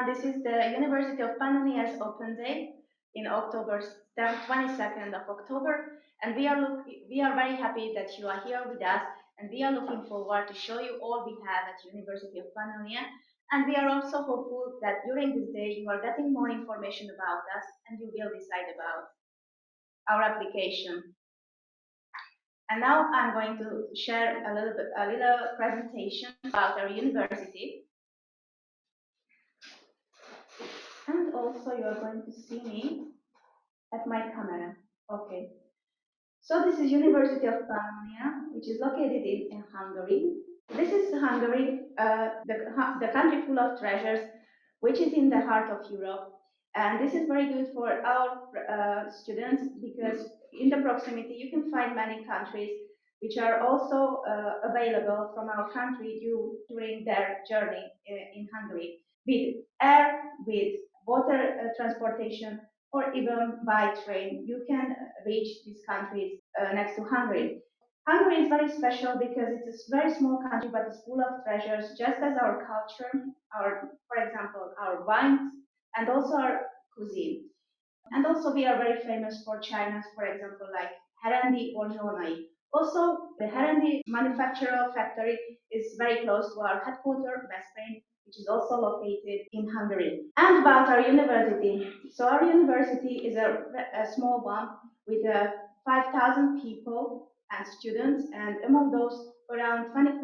everyone. This is the University of Pannonia's Open Day in October, 22nd of October, and we are very happy that you are here with us, and we are looking forward to show you all we have at University of Pannonia. And we are also hopeful that during this day you are getting more information about us, and you will decide about our application. And now I'm going to share a little presentation about our university. And also you are going to see me at my camera. Okay. So this is University of Pannonia, which is located in Hungary. This is Hungary, the country full of treasures, which is in the heart of Europe. And this is very good for our students because in the proximity you can find many countries which are also available from our country during their journey in Hungary, with air, with water transportation, or even by train. You can reach these countries next to Hungary. Hungary is very special because it's a very small country, but it's full of treasures, just as our culture, for example, our wines, and also our cuisine. And also we are very famous for China's, for example, like Herandi or Zsolnai. Also, the Herandi manufacturer factory is very close to our headquarters, Veszprém, which is also located in Hungary. And about our university. So our university is a small one with 5,000 people and students, and among those, around 20%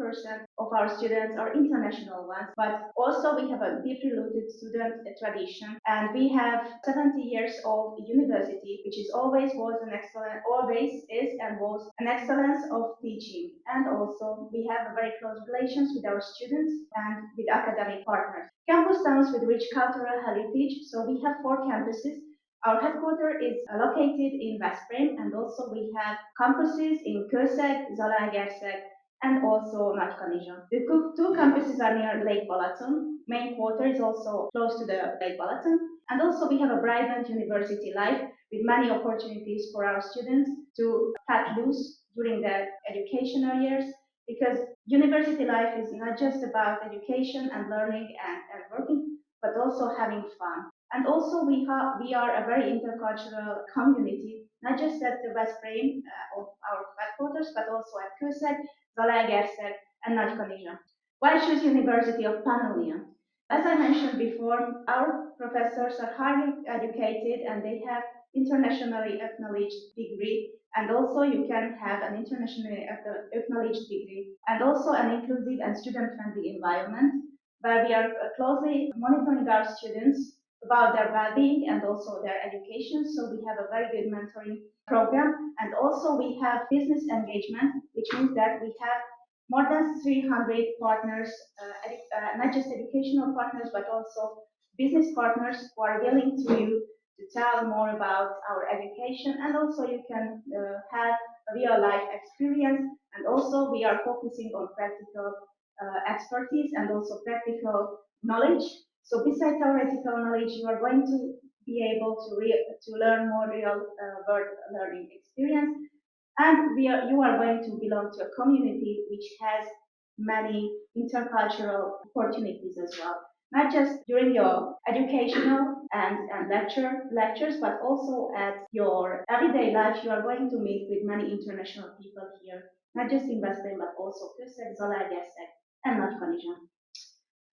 of our students are international ones, but also we have a deeply rooted student tradition, and we have 70 years old university, which is always is and was an excellence of teaching. And also we have a very close relations with our students and with academic partners. Campus towns with rich cultural heritage, so we have 4 campuses. Our headquarters is located in Veszprém, and also we have campuses in Kőszeg, Zalaegerszeg, and also Nagykanizsa. The 2 campuses are near Lake Balaton. Main quarter is also close to the Lake Balaton. And also we have a vibrant university life with many opportunities for our students to cut loose during their educational years, because university life is not just about education and learning and working, but also having fun. And also we are a very intercultural community, not just at the Veszprém of our headquarters, but also at Kőszeg, Zalaegerszeg, and Nagykanizsa. Why choose University of Pannonia? As I mentioned before, our professors are highly educated and they have internationally acknowledged degree, and also you can have an internationally acknowledged degree, and also an inclusive and student-friendly environment where we are closely monitoring our students about their well-being and also their education. So we have a very good mentoring program, and also we have business engagement, which means that we have more than 300 partners, not just educational partners, but also business partners who are willing to tell more about our education, and also you can have a real life experience. And also we are focusing on practical expertise and also practical knowledge. So besides theoretical knowledge, you are going to be able to learn more real world learning experience, and you are going to belong to a community which has many intercultural opportunities as well. Not just during your educational and lectures, but also at your everyday life, you are going to meet with many international people here, not just in Veszprém, but also Kőszeg, Zalaegerszeg, and Nagykanizsa.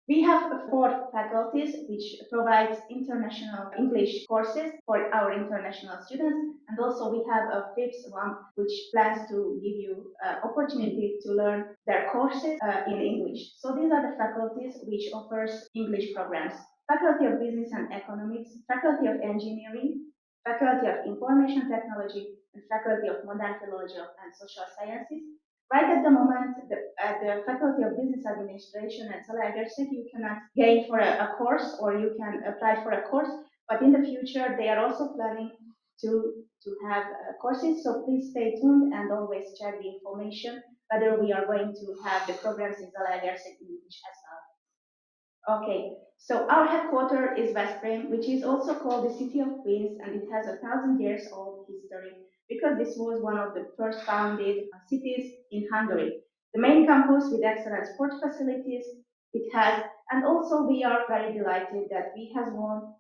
We have 4 faculties which provides international English courses for our international students, and also we have a 5th one which plans to give you opportunity to learn their courses in English. So these are the faculties which offers English programs: Faculty of Business and Economics, Faculty of Engineering, Faculty of Information Technology, and Faculty of Modern Philology and Social Sciences. Right at the moment, at the Faculty of Business Administration at Zalaegerszeg, you cannot gain for a course, or you can apply for a course, but in the future they are also planning to have courses, so please stay tuned and always check the information whether we are going to have the programs in Zalaegerszeg in English as well. Okay, so our headquarters is Veszprém, which is also called the City of Queens, and it has 1,000 years old history, because this was one of the first founded cities in Hungary. The main campus with excellent sport facilities it has. And also we are very delighted that we have won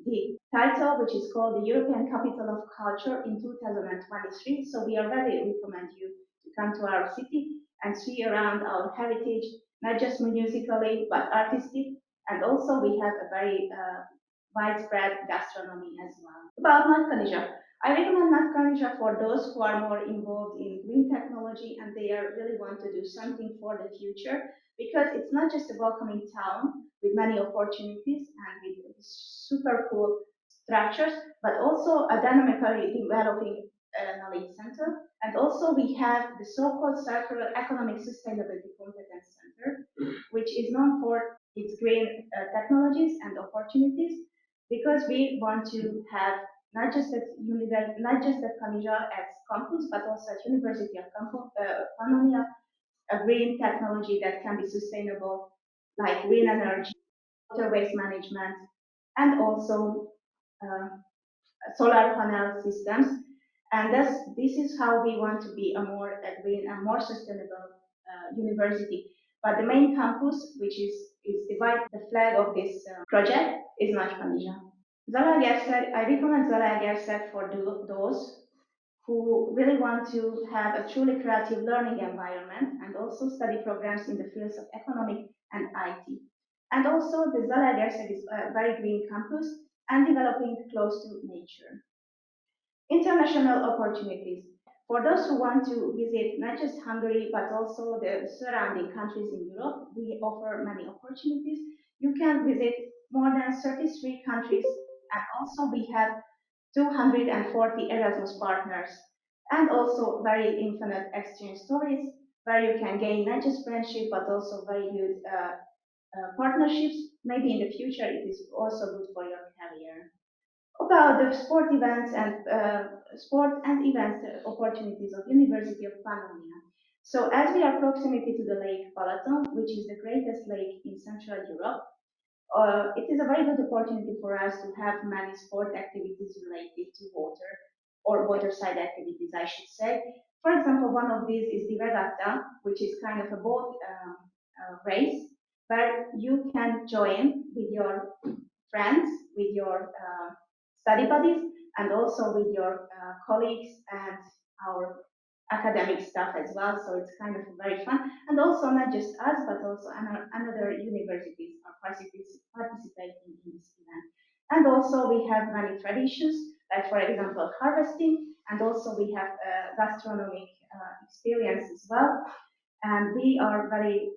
the title, which is called the European Capital of Culture in 2023. So we are very recommend you to come to our city and see around our heritage, not just musically, but artistic. And also we have a very widespread gastronomy as well. About Nagykanizsa, I recommend Nagykanizsa for those who are more involved in green technology and they are really want to do something for the future, because it's not just a welcoming town with many opportunities and with super cool structures, but also a dynamically developing knowledge center. And also we have the so-called Circular Economic Sustainability Competence Center, which is known for its green technologies and opportunities, because we want to have not just at Kanizsa as campus, but also at University of Pannonia, a green technology that can be sustainable, like green energy, water waste management, and also uh, solar panel systems. And this is how we want to be a green and more sustainable university. But the main campus, which is the flag of this project, is Nagykanizsa. Zalaegerszeg, I recommend Zalaegerszeg for those who really want to have a truly creative learning environment and also study programs in the fields of economic and IT. And also the Zalaegerszeg is a very green campus and developing close to nature. International opportunities. For those who want to visit not just Hungary, but also the surrounding countries in Europe, we offer many opportunities. You can visit more than 33 countries, and also we have 240 Erasmus partners, and also very infinite exchange stories where you can gain not just friendship, but also very good partnerships. Maybe in the future it is also good for your career. About the sport and events opportunities of University of Pannonia. So as we are proximity to the lake Balaton, which is the greatest lake in Central Europe, it is a very good opportunity for us to have many sport activities related to water, or waterside activities, I should say. For example, one of these is the regatta, which is kind of a boat race where you can join with your friends, with your study buddies, and also with your colleagues and our academic staff as well. So it's kind of very fun. And also not just us, but also another universities are participating in this event. And also we have many traditions, like for example, harvesting, and also we have gastronomic experience as well. And we are very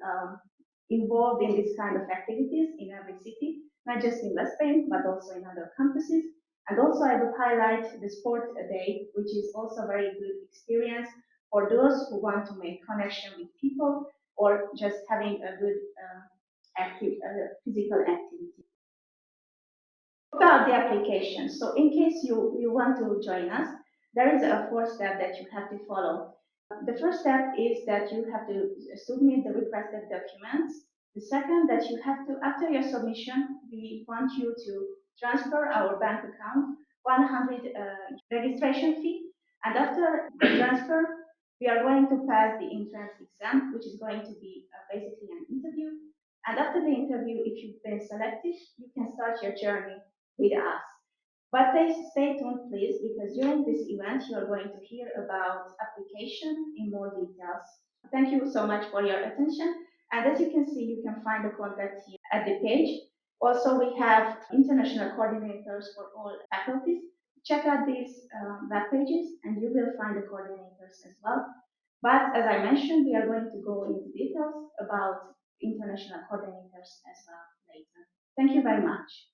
involved in this kind of activities in every city, not just in Veszprém, but also in other campuses. And also I would highlight the sport day, which is also a very good experience for those who want to make connection with people or just having a good physical activity. About the application. So in case you want to join us, there is a 4-step that you have to follow. The first step is that you have to submit the requested documents. The second, that you have to, after your submission, we want you to transfer our bank account 100 registration fee. And after the transfer, we are going to pass the entrance exam, which is going to be basically an interview. And after the interview, if you've been selected, you can start your journey with us. But stay tuned, please, because during this event, you are going to hear about application in more details. Thank you so much for your attention. And as you can see, you can find the contact here at the page. Also, we have international coordinators for all faculties. Check out these web pages and you will find the coordinators as well. But as I mentioned, we are going to go into details about international coordinators as well later. Thank you very much.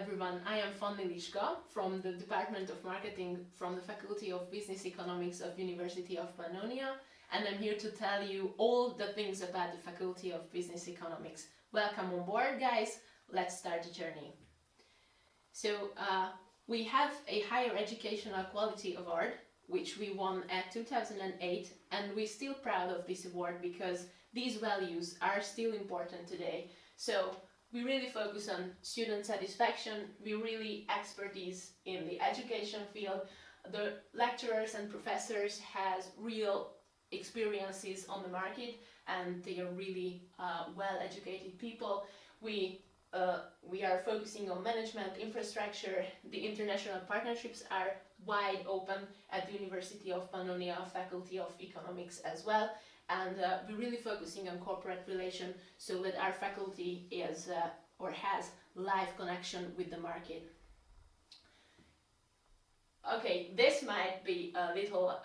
everyone, I am Nagykanizsa from the Department of Marketing from the Faculty of Business Economics of University of Pannonia, and I'm here to tell you all the things about the Faculty of Business Economics. Welcome on board, guys. Let's start the journey. So we have a Higher Educational Quality Award, which we won at 2008, and we're still proud of this award because these values are still important today. So we really focus on student satisfaction, we really expertise in the education field. The lecturers and professors has real experiences on the market and they are really well-educated people. We are focusing on management, infrastructure, the international partnerships are wide open at the University of Pannonia Faculty of Economics as well. And we're really focusing on corporate relation so that our faculty is or has live connection with the market. Okay, this might be a little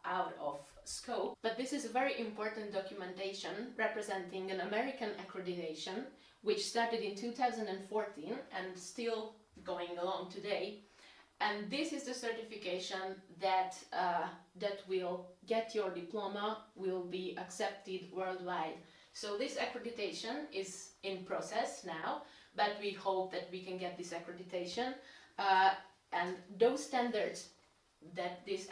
out of scope, but this is a very important documentation representing an American accreditation which started in 2014 and still going along today. And this is the certification that that will get your diploma, will be accepted worldwide. So this accreditation is in process now, but we hope that we can get this accreditation. And those standards that this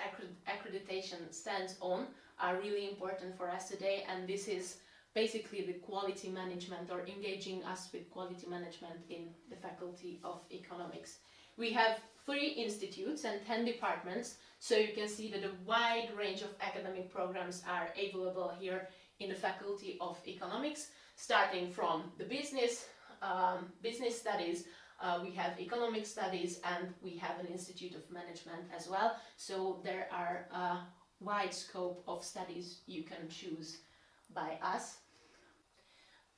accreditation stands on are really important for us today, and this is basically the quality management or engaging us with quality management in the Faculty of Economics. We have 3 institutes and 10 departments, so you can see that a wide range of academic programs are available here in the Faculty of Economics, starting from the business studies, we have economic studies, and we have an Institute of Management as well. So there are a wide scope of studies you can choose by us.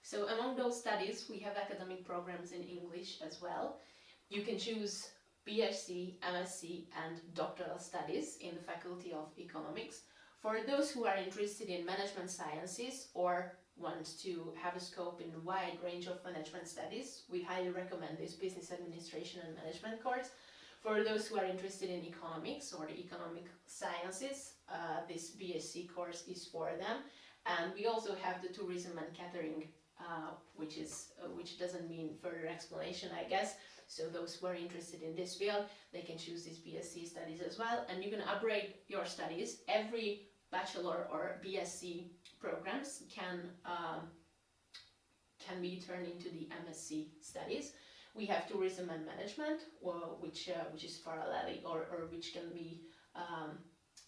So among those studies, we have academic programs in English as well. You can choose BSc, MSc and doctoral studies in the Faculty of Economics. For those who are interested in management sciences or want to have a scope in a wide range of management studies, we highly recommend this Business Administration and Management course. For those who are interested in economics or the economic sciences, this BSc course is for them. And we also have the Tourism and Catering, which doesn't mean further explanation, I guess. So those who are interested in this field, they can choose these BSc studies as well, and you can upgrade your studies. Every bachelor or BSc programs can be turned into the MSc studies. We have Tourism and Management, which is parallel or which can be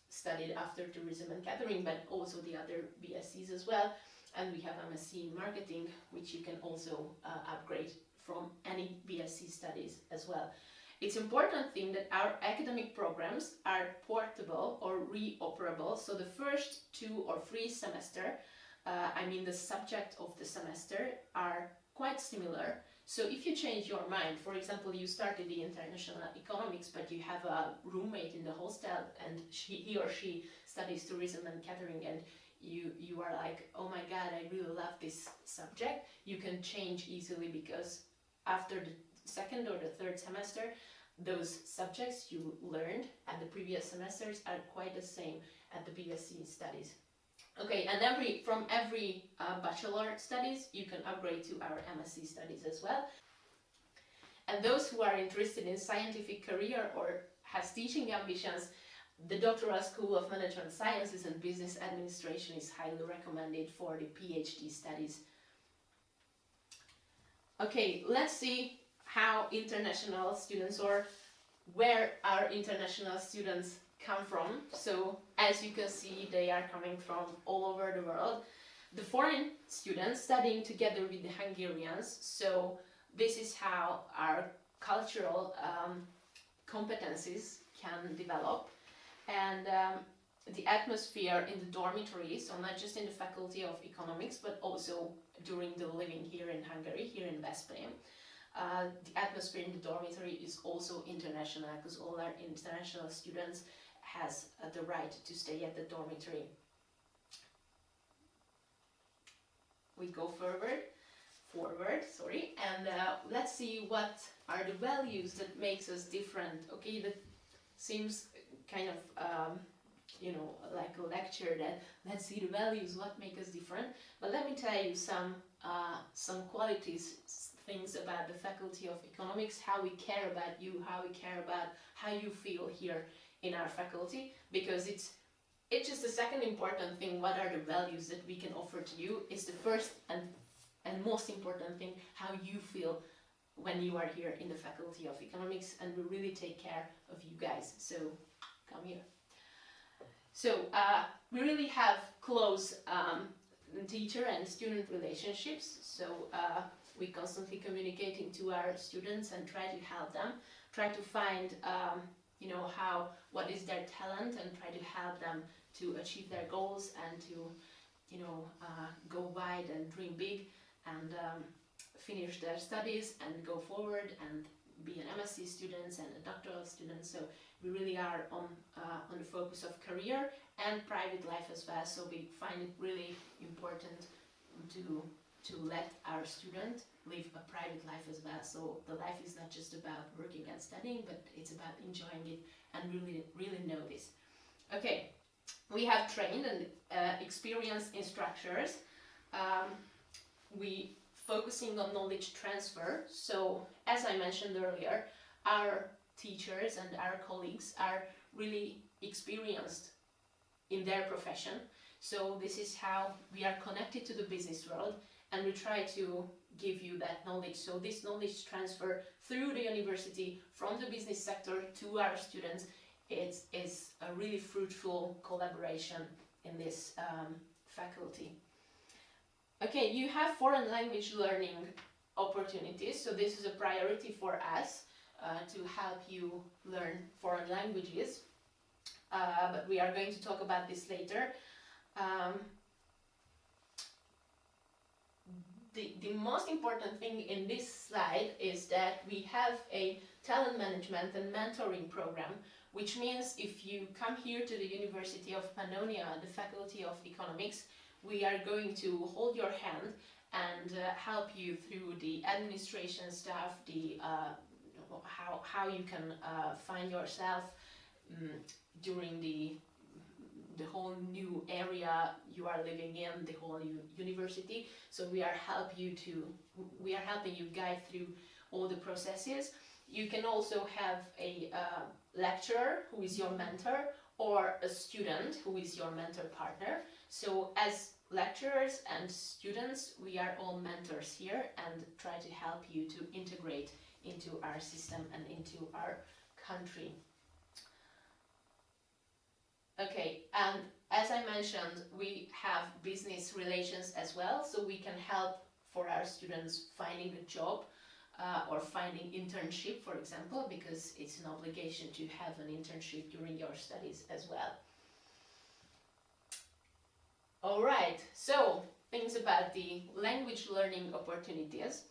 studied after Tourism and Catering, but also the other BScs as well. And we have MSc in Marketing, which you can also upgrade from any BSc studies as well. It's important thing that our academic programs are portable or reoperable. So the first 2 or 3 semester, the subject of the semester are quite similar. So if you change your mind, for example, you started the international economics, but you have a roommate in the hostel and he or she studies tourism and catering, and you are like, oh my god, I really love this subject, you can change easily because after the 2nd or the 3rd semester, those subjects you learned at the previous semesters are quite the same at the BSc studies. Okay, and from every bachelor studies, you can upgrade to our MSc studies as well. And those who are interested in scientific career or has teaching ambitions, the Doctoral School of Management Sciences and Business Administration is highly recommended for the PhD studies. Okay, let's see how international students, or where our international students come from. So as you can see, they are coming from all over the world. The foreign students studying together with the Hungarians, so this is how our cultural competencies can develop. And the atmosphere in the dormitories, so not just in the Faculty of Economics, but also during the living here in Hungary, here in Veszprém. The atmosphere in the dormitory is also international, because all our international students has the right to stay at the dormitory. We go forward. forward, sorry, and let's see what are the values that makes us different. Okay, that seems kind of you know, like a lecture that let's see the values, what make us different. But let me tell you some qualities, things about the Faculty of Economics, how we care about you, how we care about how you feel here in our faculty, because it's just the second important thing. What are the values that we can offer to you? Is the first and most important thing, how you feel when you are here in the Faculty of Economics, and we really take care of you guys. So come here. So we really have close teacher and student relationships. So we constantly communicating to our students and try to help them, try to find you know, what is their talent, and try to help them to achieve their goals and to, you know, go wide and dream big and finish their studies and go forward and be an MSc students and a doctoral student. So we really are on the focus of career and private life as well. So we find it really important to let our student live a private life as well. So the life is not just about working and studying, but it's about enjoying it and really know this. Okay, we have trained and experienced instructors. We focusing on knowledge transfer. So as I mentioned earlier, our teachers and our colleagues are really experienced in their profession. So this is how we are connected to the business world, and we try to give you that knowledge. So this knowledge transfer through the university from the business sector to our students is a really fruitful collaboration in this faculty. Okay, you have foreign language learning opportunities, so this is a priority for us to help you learn foreign languages, but we are going to talk about this later. The most important thing in this slide is that we have a talent management and mentoring program, which means if you come here to the University of Pannonia, the Faculty of Economics, we are going to hold your hand and help you through the administration stuff, the how you can find yourself during the whole new area you are living in, the whole university. So we are helping you guide through all the processes. You can also have a lecturer who is your mentor, or a student who is your mentor partner. So as lecturers and students, we are all mentors here and try to help you to integrate into our system and into our country. Okay, and as I mentioned, we have business relations as well, so we can help for our students finding a job or finding internship, for example, because it's an obligation to have an internship during your studies as well. All right, so things about the language learning opportunities.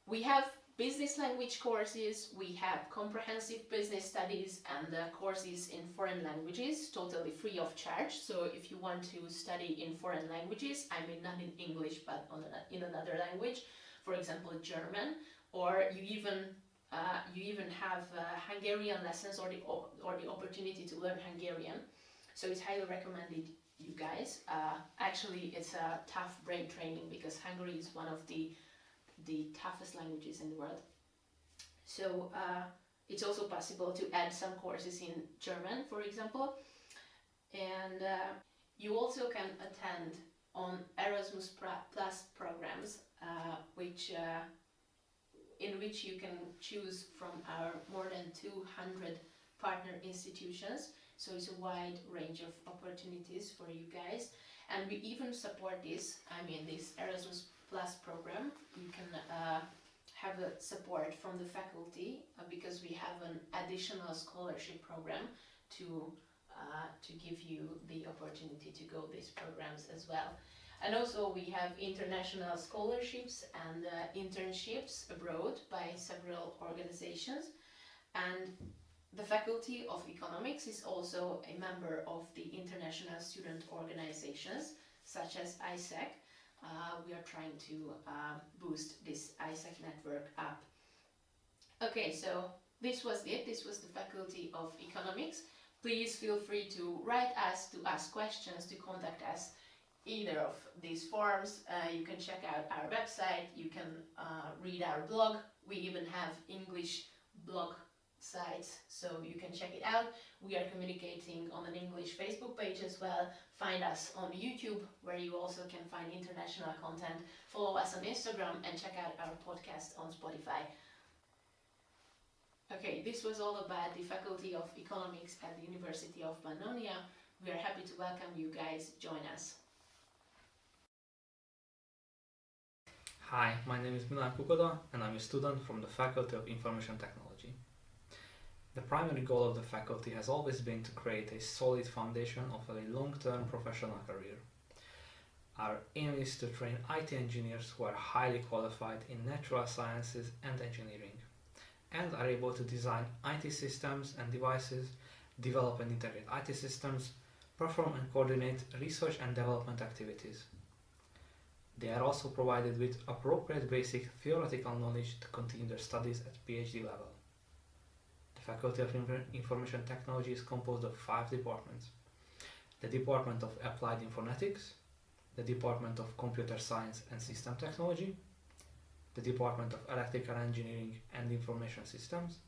We have business language courses, we have comprehensive business studies and courses in foreign languages, totally free of charge. So if you want to study in foreign languages, I mean not in English but in another language, for example German, or you even have Hungarian lessons or the opportunity to learn Hungarian. So it's highly recommended, you guys. Actually, it's a tough brain training because Hungary is one of the toughest languages in the world. So it's also possible to add some courses in German, for example. And you also can attend on Erasmus Plus programs, in which you can choose from our more than 200 partner institutions. So it's a wide range of opportunities for you guys. And we even support this Erasmus Plus program. You can have a support from the faculty because we have an additional scholarship program to give you the opportunity to go these programs as well. And also we have international scholarships and internships abroad by several organizations. And the Faculty of Economics is also a member of the international student organizations such as ISEC. we are trying to boost this ISAC network up. Okay, so this was it. This was the Faculty of Economics. Please feel free to write us, to ask questions, to contact us either of these forms. You can check out our website, you can read our blog. We even have English blog sites, so you can check it out. We are communicating on an English Facebook page as well. Find us on YouTube, where you also can find international content. Follow us on Instagram and check out our podcast on Spotify. Okay, this was all about the Faculty of Economics at the University of Pannonia. We are happy to welcome you guys. Join us. Hi, my name is Milan Kukoda and I'm a student from the Faculty of Information Technology. The primary goal of the faculty has always been to create a solid foundation of a long-term professional career. Our aim is to train IT engineers who are highly qualified in natural sciences and engineering, and are able to design IT systems and devices, develop and integrate IT systems, perform and coordinate research and development activities. They are also provided with appropriate basic theoretical knowledge to continue their studies at PhD level. The Faculty of Information Technology is composed of 5 departments: the Department of Applied Informatics, the Department of Computer Science and System Technology, the Department of Electrical Engineering and Information Systems,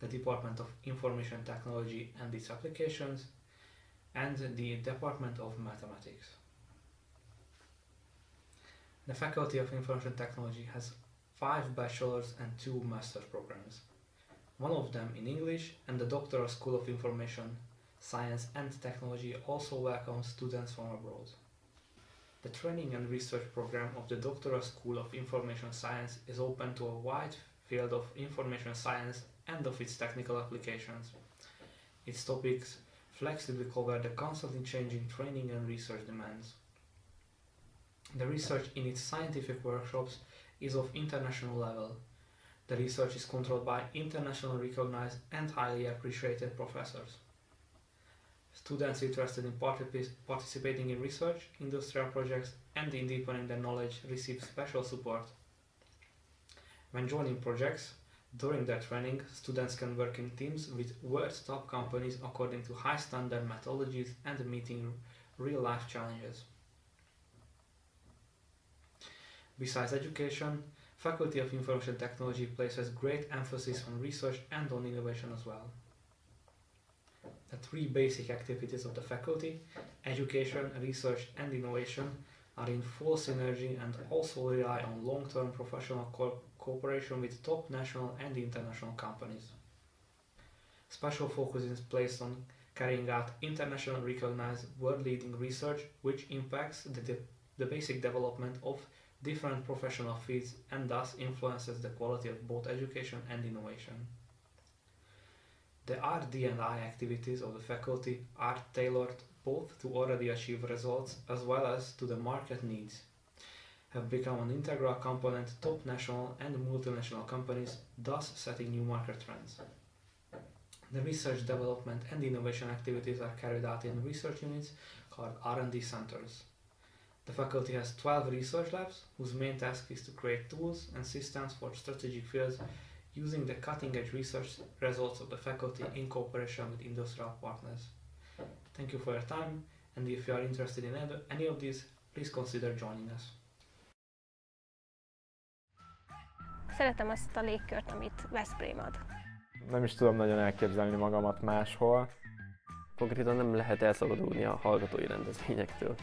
the Department of Information Technology and its Applications, and the Department of Mathematics. The Faculty of Information Technology has 5 bachelor's and 2 master's programs, one of them in English, and the Doctoral School of Information Science and Technology also welcomes students from abroad. The training and research program of the Doctoral School of Information Science is open to a wide field of information science and of its technical applications. Its topics flexibly cover the constantly changing training and research demands. The research in its scientific workshops is of international level. The research is controlled by internationally recognized and highly appreciated professors. Students interested in participating in research, industrial projects, and in deepening their knowledge receive special support. When joining projects, during their training, students can work in teams with world's top companies according to high standard methodologies and meeting real-life challenges. Besides education, Faculty of Information Technology places great emphasis on research and on innovation as well. The 3 basic activities of the faculty, education, research and innovation, are in full synergy and also rely on long-term professional cooperation with top national and international companies. Special focus is placed on carrying out internationally recognized world-leading research which impacts the basic development of different professional fields and thus influences the quality of both education and innovation. The R&D&I activities of the faculty are tailored both to already achieved results as well as to the market needs, have become an integral component to top national and multinational companies, thus setting new market trends. The research, development and innovation activities are carried out in research units called R&D centers. The faculty has 12 research labs whose main task is to create tools and systems for strategic fields using the cutting-edge research results of the faculty in cooperation with industrial partners. Thank you for your time, and if you are interested in any of these, please consider joining us. Szeretem azt a légkört, amit Veszprém ad. Nem is tudom nagyon elképzelni magamat máshol. Konkrétan nem lehet elszabadulni a hallgatói rendezvényektől.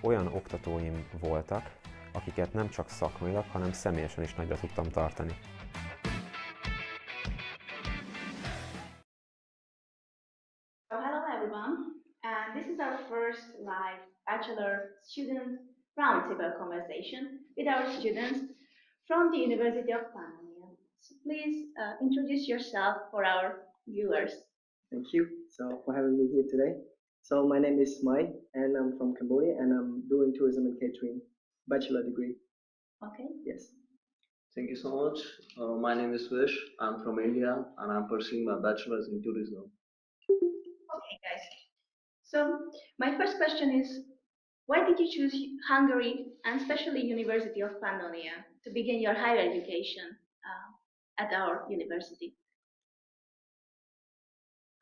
Olyan oktatóim voltak, akiket nem csak szakmailag, hanem személyesen is nagyra tudtam tartani. So hello everyone, and this is our first live bachelor student roundtable conversation with our students from the University of Pannonia. So please introduce yourself for our viewers. Thank you for having me here today. So my name is Mai and I'm from Cambodia and I'm doing tourism and catering bachelor degree. Okay. Yes. Thank you so much. My name is Vish. I'm from India and I'm pursuing my bachelor's in tourism. Okay guys. So my first question is, Why did you choose Hungary and especially University of Pannonia to begin your higher education at our university?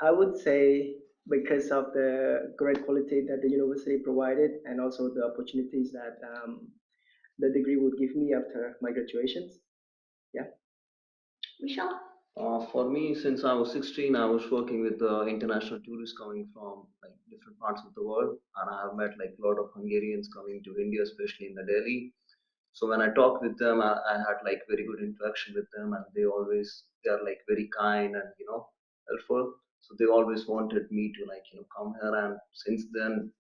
I would say because of the great quality that the university provided and also the opportunities that the degree would give me after my graduations. Yeah. Michelle? For me, since I was 16, I was working with international tourists coming from like different parts of the world, and I have met like a lot of Hungarians coming to India, especially in the Delhi. So when I talked with them, I had like very good interaction with them, and they are like very kind and helpful. So they always wanted me to like come here, and since then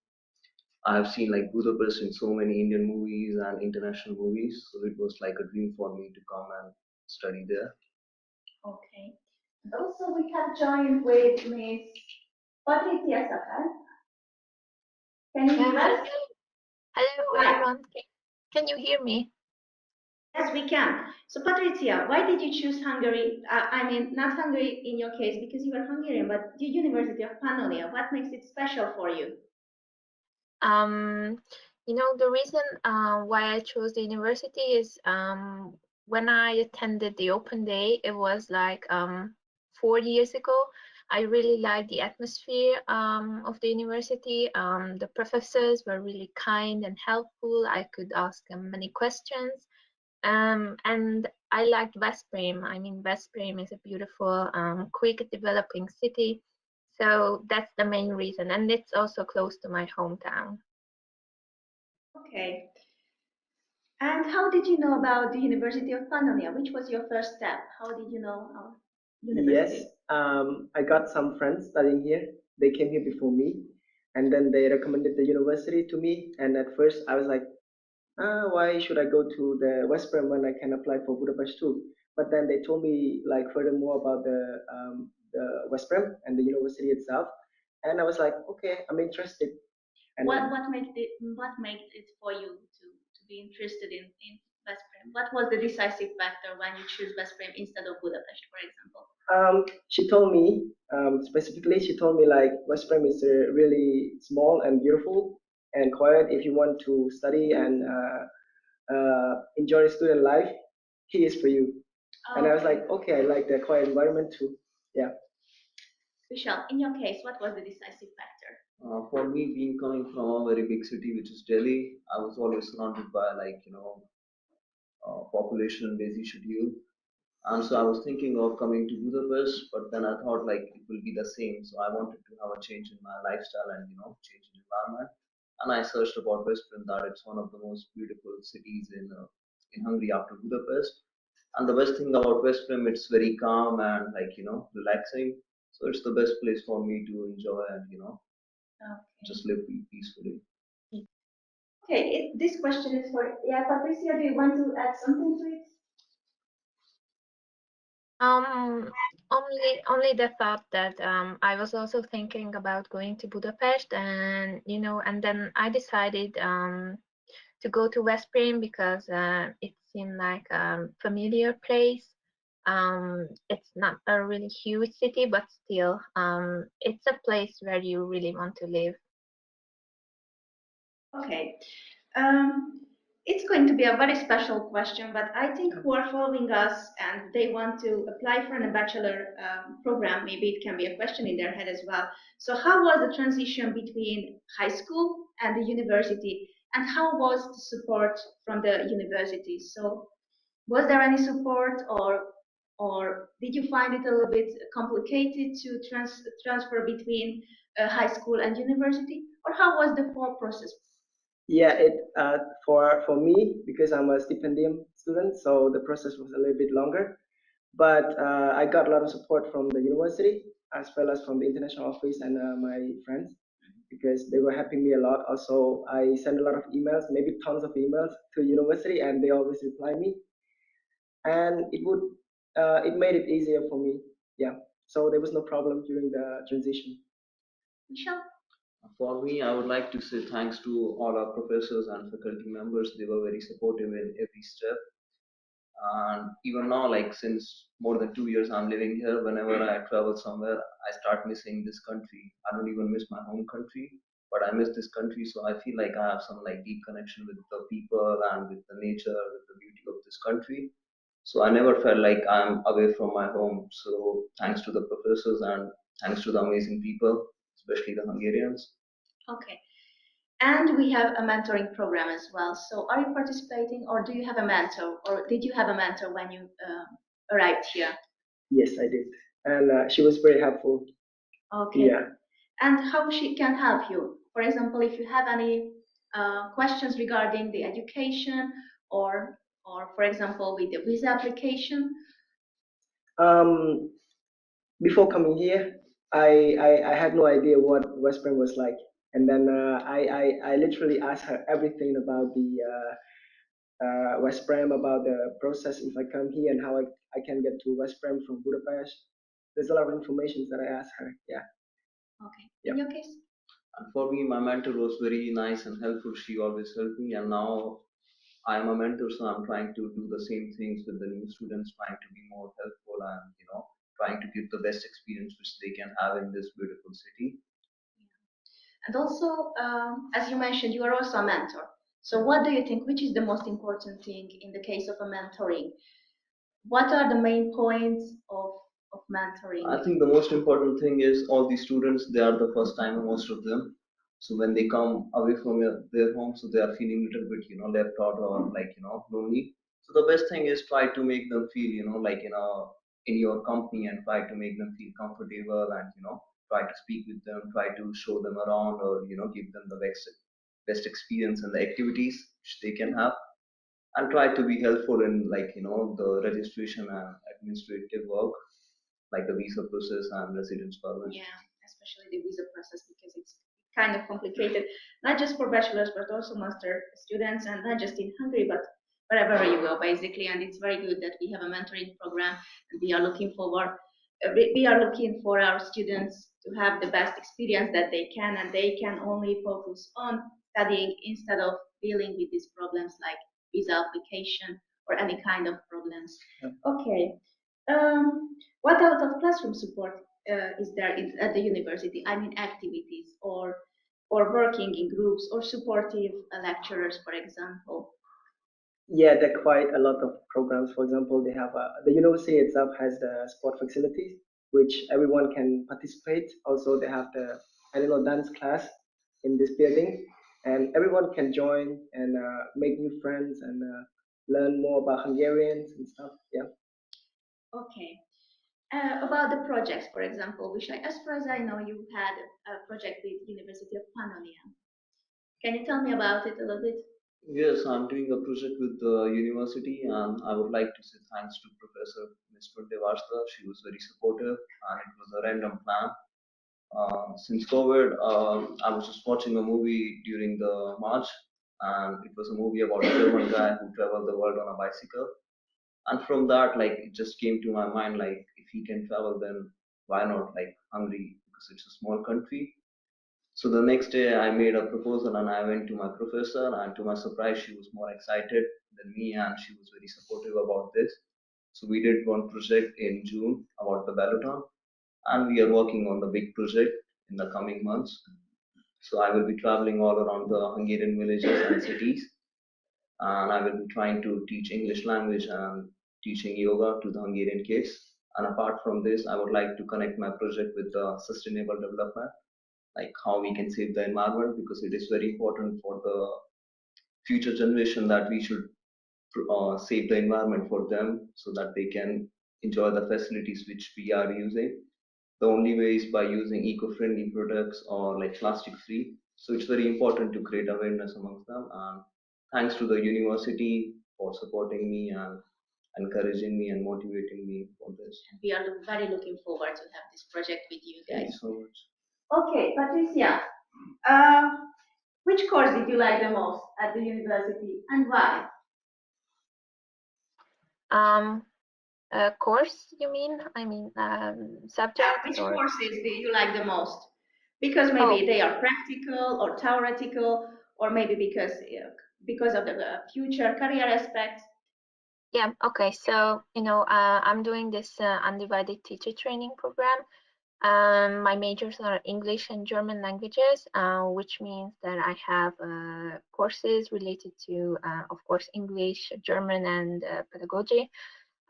I have seen like Budapest in so many Indian movies and international movies. So it was like a dream for me to come and study there. Okay. And also we have joined with Miss Patricia Sakar. Can you hear us? Hello, Hi. everyone. Can you hear me? Yes, we can. So Patricia, why did you choose Hungary? I mean, not Hungary in your case because you are Hungarian, but the University of Pannonia. What makes it special for you? The reason why I chose the university is when I attended the open day, it was like 4 years ago. I really liked the atmosphere of the university. The professors were really kind and helpful. I could ask them many questions. And I liked Veszprém. I mean, Veszprém is a beautiful, quick developing city. So that's the main reason. And it's also close to my hometown. Okay. And how did you know about the University of Pannonia? Which was your first step? How did you know our university? Yes, I got some friends studying here. They came here before me, and then they recommended the university to me. And at first, I was like, why should I go to the Veszprém when I can apply for Budapest too? But then they told me like furthermore about the Veszprém and the university itself, and I was like, okay, I'm interested. And What made it for you to be interested in Veszprém? What was the decisive factor when you choose Veszprém instead of Budapest, for example? she told me specifically, she told me like Veszprém is really small and beautiful and quiet. If you want to study and enjoy student life, he is for you. And I was like, okay, I like the quiet environment too. Yeah. Vishal, in your case, what was the decisive factor? For me, being coming from a very big city, which is Delhi, I was always surrounded by like population busy schedule, and so I was thinking of coming to Budapest, but then I thought like it will be the same. So I wanted to have a change in my lifestyle and change in environment. And I searched about Veszprém that it's one of the most beautiful cities in Hungary after Budapest. And the best thing about Veszprém, it's very calm and like relaxing. So it's the best place for me to enjoy and just live peacefully. Okay, this question is for Patricia. Do you want to add something to it? Only the thought that I was also thinking about going to Budapest, and then I decided to go to Veszprém because it seemed like a familiar place. It's not a really huge city, but still, it's a place where you really want to live. Okay. It's going to be a very special question, but I think who are following us and they want to apply for a bachelor program, maybe it can be a question in their head as well. So how was the transition between high school and the university, and how was the support from the university? So was there any support, or did you find it a little bit complicated to transfer between high school and university, or how was the whole process? Yeah, it for me because I'm a stipendium student, so the process was a little bit longer. But I got a lot of support from the university as well as from the international office and my friends because they were helping me a lot. Also, I sent a lot of emails, maybe tons of emails to university, and they always reply me. And it made it easier for me. Yeah, so there was no problem during the transition. Michelle? For me, I would like to say thanks to all our professors and faculty members. They were very supportive in every step. And even now, like since more than 2 years I'm living here, whenever I travel somewhere, I start missing this country. I don't even miss my home country. but I miss this country. So I feel like I have some like deep connection with the people and with the nature, with the beauty of this country. So I never felt like I'm away from my home. So thanks to the professors and thanks to the amazing people, especially the Hungarians. Okay. And we have a mentoring program as well. So are you participating, or do you have a mentor, or did you have a mentor when you arrived here? Yes, I did. And she was very helpful. Okay. Yeah. And how she can help you? For example, if you have any questions regarding the education, or for example, with the visa application? Before coming here, I had no idea what Veszprém was like. And then I literally asked her everything about the Veszprém, about the process if I come here and how I can get to Veszprém from Budapest. There's a lot of information that I asked her. Yeah. Okay. In your case? And for me, my mentor was very nice and helpful. She always helped me, and now I'm a mentor, so I'm trying to do the same things with the new students, trying to be more helpful and trying to give the best experience which they can have in this beautiful city. And also, as you mentioned, you are also a mentor. So what do you think, which is the most important thing in the case of a mentoring? What are the main points of mentoring? I think the most important thing is all the students, they are the first time, most of them. So when they come away from their home, so they are feeling a little bit, left out or like, lonely. So the best thing is try to make them feel, like, in your company and try to make them feel comfortable and, try to speak with them, try to show them around or, give them the best experience and the activities which they can have, and try to be helpful in like, the registration and administrative work, like the visa process and residence permit. Yeah, especially the visa process, because it's kind of complicated, not just for bachelor's, but also master students, and not just in Hungary, but wherever you go, basically. And it's very good that we have a mentoring program, and we are looking forward. We are looking for our students to have the best experience that they can, and they can only focus on studying instead of dealing with these problems like visa application or any kind of problems. Okay. What out of classroom support is there at the university? I mean, activities or working in groups or supportive lecturers, for example. Yeah, there are quite a lot of programs. For example, they have the university itself has the sport facilities, which everyone can participate. Also, they have the dance class in this building, and everyone can join and make new friends and learn more about Hungarians and stuff. Yeah. Okay. About the projects, for example, which as far as I know, you had a project with University of Pannonia. Can you tell me about it a little bit? Yes, I'm doing a project with the university, and I would like to say thanks to Professor Ms. Devasta. She was very supportive, and it was a random plan. Since COVID, I was just watching a movie during the March, and it was a movie about a German guy who traveled the world on a bicycle. And from that, like, it just came to my mind, like, if he can travel, then why not, like, Hungary, because it's a small country. So the next day, I made a proposal and I went to my professor, and to my surprise, she was more excited than me, and she was very supportive about this. So we did one project in June about the Balaton, and we are working on the big project in the coming months. So I will be traveling all around the Hungarian villages and cities, and I will be trying to teach English language and teaching yoga to the Hungarian kids. And apart from this, I would like to connect my project with the sustainable development, like how we can save the environment, because it is very important for the future generation that we should save the environment for them so that they can enjoy the facilities which we are using. The only way is by using eco-friendly products or like plastic free. So it's very important to create awareness amongst them. And thanks to the university for supporting me and encouraging me and motivating me for this. We are very looking forward to have this project with you guys. Thank you so much. Okay, Patricia, which course did you like the most at the university and why? Course, you mean? I mean, subject? Which or... courses do you like the most? Because maybe they are practical or theoretical, or maybe because of the future career aspects. Yeah, okay. So, I'm doing this undivided teacher training program. My majors are English and German languages, which means that I have courses related to, of course, English, German, and pedagogy.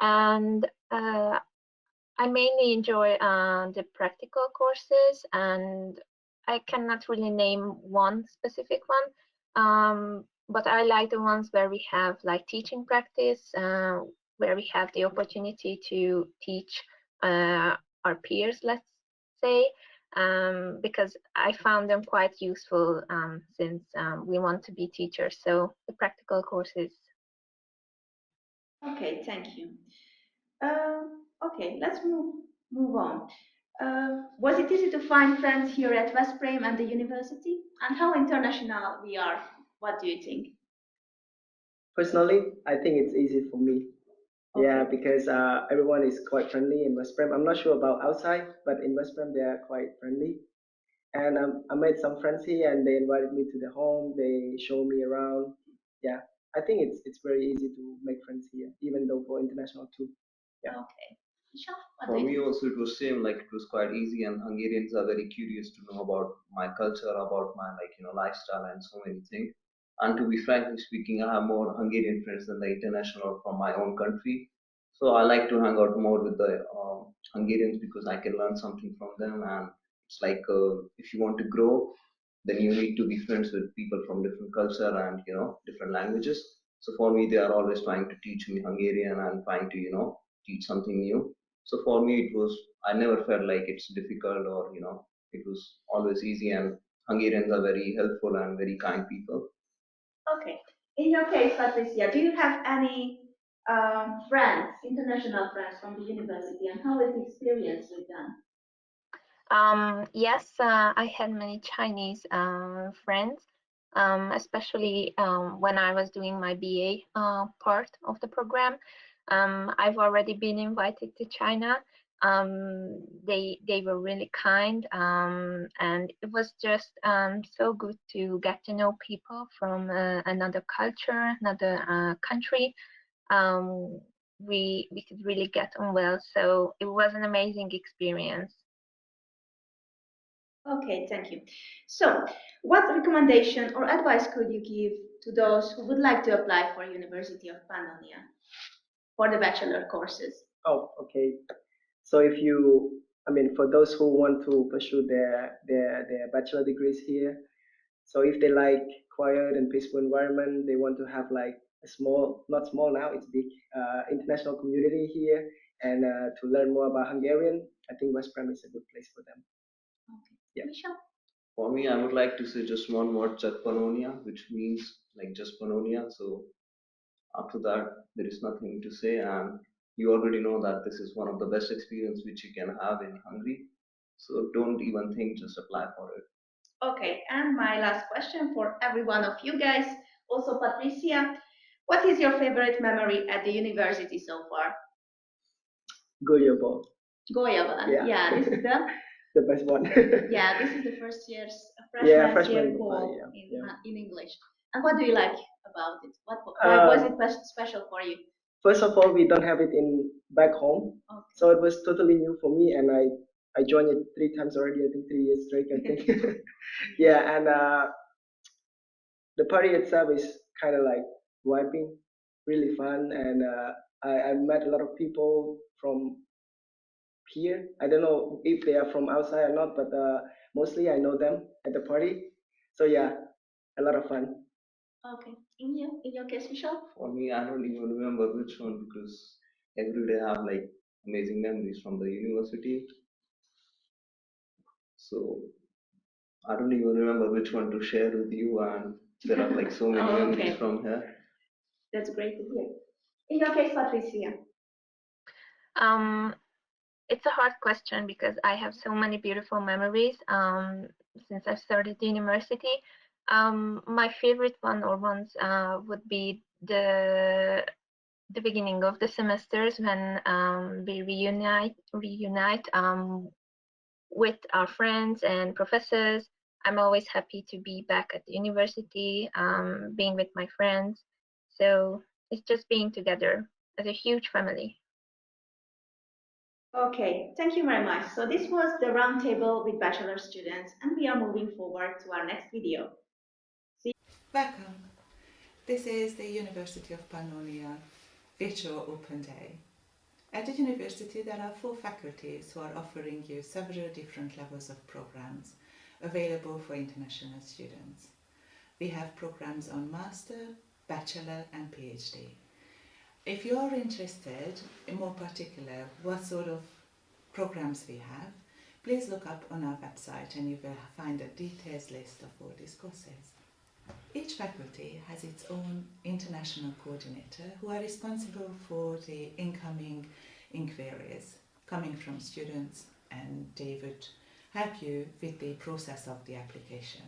And I mainly enjoy the practical courses, and I cannot really name one specific one, but I like the ones where we have like teaching practice, where we have the opportunity to teach our peers, let's say, because I found them quite useful since we want to be teachers. So the practical courses. Okay, thank you. Okay, let's move on. Was it easy to find friends here at Veszprém and the university? And how international we are? What do you think? Personally, I think it's easy for me. Okay. Yeah, because everyone is quite friendly in Veszprém. I'm not sure about outside, but in Veszprém they are quite friendly. And I made some friends here, and they invited me to their home. They show me around. Yeah, I think it's very easy to make friends here, even though for international too. Yeah. Okay. Sure. For me also it was same, like it was quite easy, and Hungarians are very curious to know about my culture, about my lifestyle and so many things. And to be frankly speaking, I have more Hungarian friends than the international from my own country. So I like to hang out more with the Hungarians because I can learn something from them. And it's like if you want to grow, then you need to be friends with people from different culture and different languages. So for me, they are always trying to teach me Hungarian and trying to teach something new. So for me, it was, I never felt like it's difficult or it was always easy. And Hungarians are very helpful and very kind people. Okay. In your case, Patricia, do you have any friends, international friends from the university, and how is the experience with them? Yes, I had many Chinese friends, especially when I was doing my BA part of the program. I've already been invited to China. They were really kind, and it was just so good to get to know people from another culture, another country. We could really get on well, so it was an amazing experience. Okay, thank you. So, what recommendation or advice could you give to those who would like to apply for University of Pannonia for the bachelor courses? Oh, okay. So if you, I mean, for those who want to pursue their bachelor degrees here, so if they like quiet and peaceful environment, they want to have like a small, not small now, it's big, international community here, and to learn more about Hungarian, I think Veszprém is a good place for them. Okay. Yeah. Michelle? For me, I would like to say just one word, Pannonia, which means like just Pannonia. So after that, there is nothing to say, and you already know that this is one of the best experience which you can have in Hungary. So don't even think, just apply for it. Okay, and my last question for every one of you guys, also Patricia, what is your favorite memory at the university so far? Goya ball. Goya ball. Yeah, this is the the best one. yeah, this is the first year's freshman year ball, ball in English. And what do you like about it? Why was it special for you? First of all, we don't have it in back home, Okay. so it was totally new for me, and I joined it 3 times already. I think 3 years straight. I think. Yeah, and the party itself is kind of like vibing, really fun, and I met a lot of people from here. I don't know if they are from outside or not, but mostly I know them at the party. So yeah, a lot of fun. Okay. In your case, Michelle? For me, I don't even remember which one because every day I have like amazing memories from the university. So I don't even remember which one to share with you, and there are like so many memories from here. That's great to hear. In your case, Patricia? It's a hard question because I have so many beautiful memories since I started the university. My favorite one or ones would be the beginning of the semesters when we reunite with our friends and professors. I'm always happy to be back at the university, being with my friends. So it's just being together as a huge family. Okay, thank you very much. So this was the roundtable with bachelor students, and we are moving forward to our next video. Welcome. This is the University of Pannonia Virtual Open Day. At the university there are 4 faculties who are offering you several different levels of programs available for international students. We have programs on master, bachelor and PhD. If you are interested in more particular what sort of programs we have, please look up on our website and you will find a detailed list of all these courses. Each faculty has its own international coordinator who are responsible for the incoming inquiries coming from students, and they would help you with the process of the application.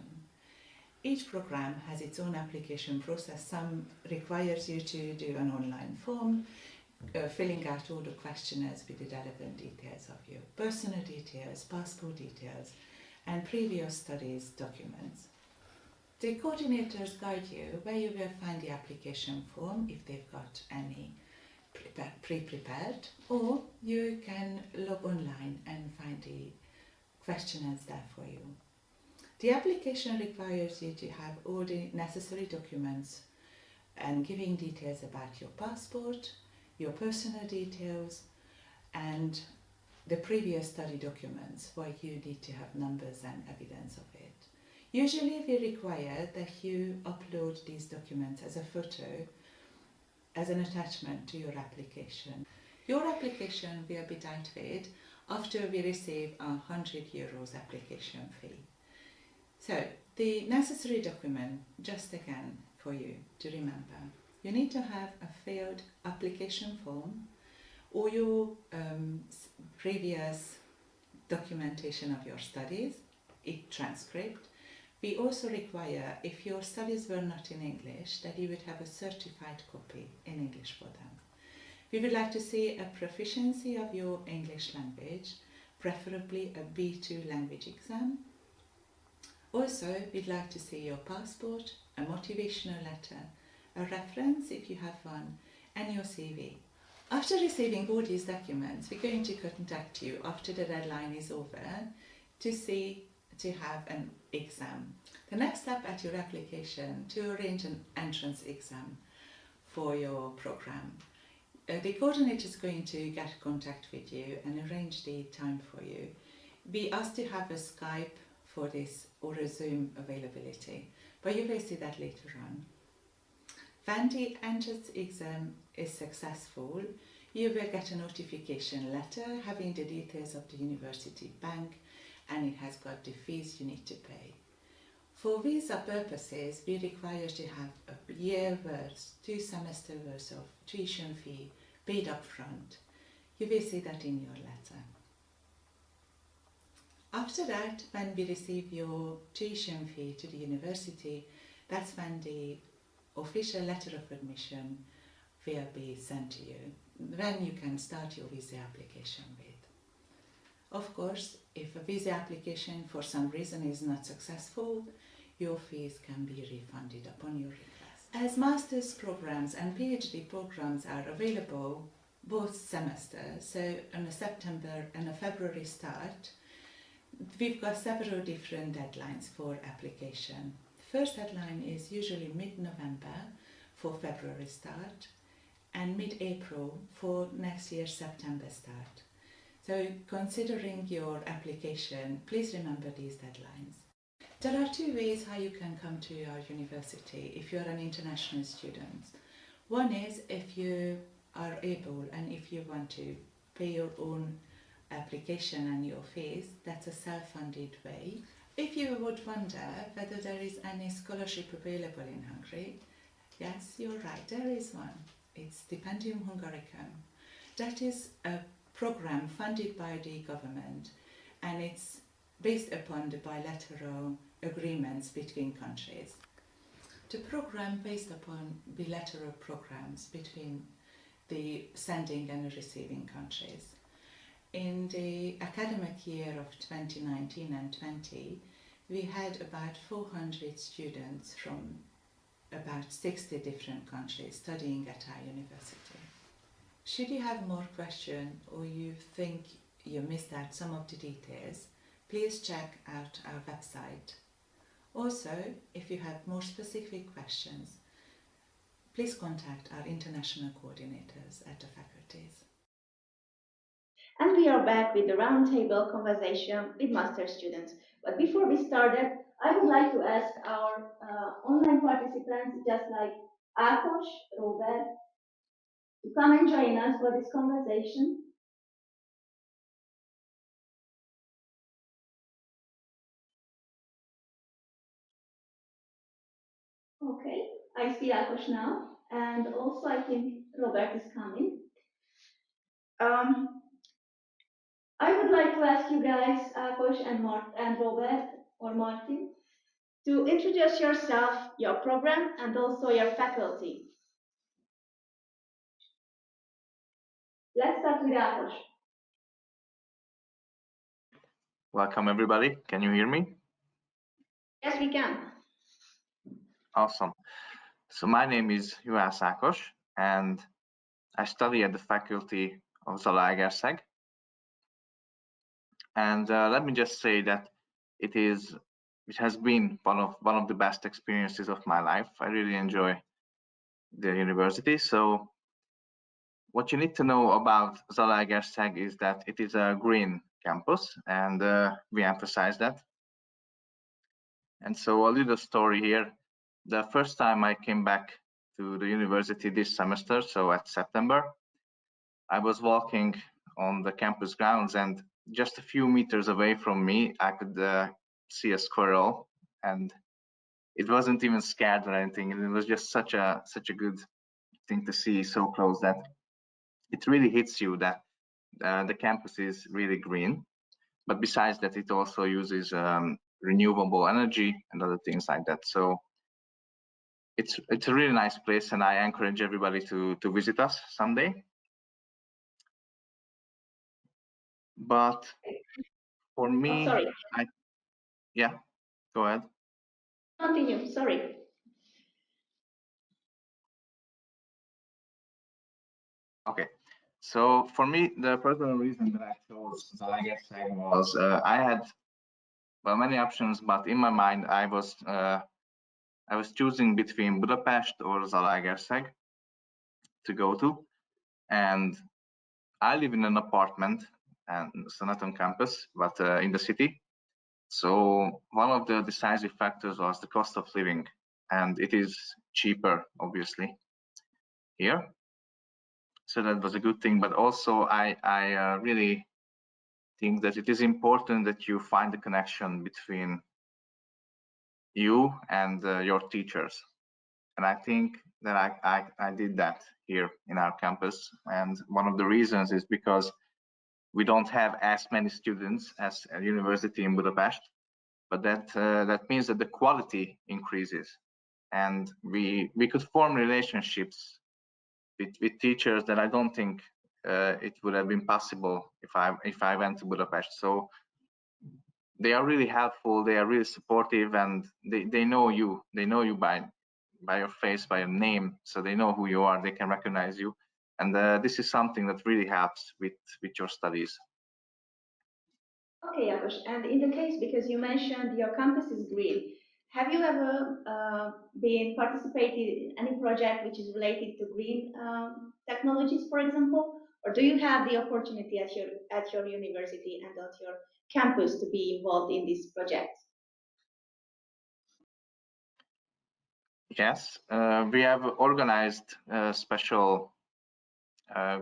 Each program has its own application process. Some requires you to do an online form, filling out all the questionnaires with the relevant details of your personal details, passport details, and previous studies documents. The coordinators guide you where you will find the application form if they've got any pre-prepared, or you can log online and find the questionnaires there for you. The application requires you to have all the necessary documents and giving details about your passport, your personal details, and the previous study documents where you need to have numbers and evidence of it. Usually we require that you upload these documents as a photo as an attachment to your application. Your application will be dealt with after we receive a €100 application fee. So the necessary document, just again for you to remember, you need to have a filled application form or your previous documentation of your studies, a transcript. We also require, if your studies were not in English, that you would have a certified copy in English for them. We would like to see a proficiency of your English language, preferably a B2 language exam. Also, we'd like to see your passport, a motivational letter, a reference if you have one, and your CV. After receiving all these documents, we're going to contact you after the deadline is over to have an exam. The next step at your application to arrange an entrance exam for your program. The coordinator is going to get in contact with you and arrange the time for you. We ask to have a Skype for this or a Zoom availability, but you will see that later on. When the entrance exam is successful, you will get a notification letter having the details of the university bank, and it has got the fees you need to pay. For visa purposes, we require to have a year worth, 2 semester worth of tuition fee paid up front. You will see that in your letter. After that, when we receive your tuition fee to the university, that's when the official letter of admission will be sent to you, when you can start your visa application with. Of course, if a visa application for some reason is not successful, your fees can be refunded upon your request. As master's programs and PhD programs are available both semesters, so on a September and a February start, we've got several different deadlines for application. The first deadline is usually mid-November for February start and mid-April for next year's September start. So considering your application, please remember these deadlines. There are 2 ways how you can come to our university if you're an international student. One is if you are able and if you want to pay your own application and your fees, that's a self-funded way. If you would wonder whether there is any scholarship available in Hungary, yes, you're right, there is one. It's Stipendium Hungaricum. That is a program funded by the government, and it's based upon the bilateral agreements between countries. The program based upon bilateral programs between the sending and receiving countries. In the academic year of 2019 and 20, we had about 400 students from about 60 different countries studying at our university. Should you have more questions or you think you missed out some of the details, please check out our website. Also, if you have more specific questions, please contact our international coordinators at the faculties. And we are back with the roundtable conversation with master students. But before we started, I would like to ask our online participants, just like Ákos, Robert, to come and join us for this conversation. Okay, I see Ákos now, and also I think Robert is coming. I would like to ask you guys, Ákos and Robert or Martin, to introduce yourself, your program, and also your faculty. Let's start with Ákos. Welcome everybody. Can you hear me? Yes, we can. Awesome. So my name is Juhász Ákos, and I study at the faculty of Zalaegerszeg. And let me just say that it has been one of the best experiences of my life. I really enjoy the university. So what you need to know about Zalaegerszeg is that it is a green campus, and we emphasize that. And so a little story here. The first time I came back to the university this semester, so at September, I was walking on the campus grounds, and just a few meters away from me, I could see a squirrel, and it wasn't even scared or anything. And it was just such a good thing to see so close that it really hits you that the campus is really green. But besides that, it also uses renewable energy and other things like that. So it's a really nice place, and I encourage everybody to visit us someday. But for me, sorry. Yeah, go ahead. Continue, sorry. Okay, so for me, the personal reason that I chose Zalaegerszeg was I had many options, but in my mind I was choosing between Budapest or Zalaegerszeg to go to, and I live in an apartment, and so not on campus, but in the city. So one of the decisive factors was the cost of living, and it is cheaper, obviously, here. So that was a good thing, but also I really think that it is important that you find the connection between you and your teachers. And I think that I did that here in our campus. And one of the reasons is because we don't have as many students as a university in Budapest, but that means that the quality increases, and we could form relationships with teachers that I don't think it would have been possible if I went to Budapest. So they are really helpful, they are really supportive, and they know you. They know you by your face, by your name, so they know who you are, they can recognize you. And this is something that really helps with your studies. Okay, Ákos, and in the case, because you mentioned your campus is green, have you ever been participated in any project which is related to green technologies, for example? Or do you have the opportunity at your university and at your campus to be involved in this project? Yes, we have organized special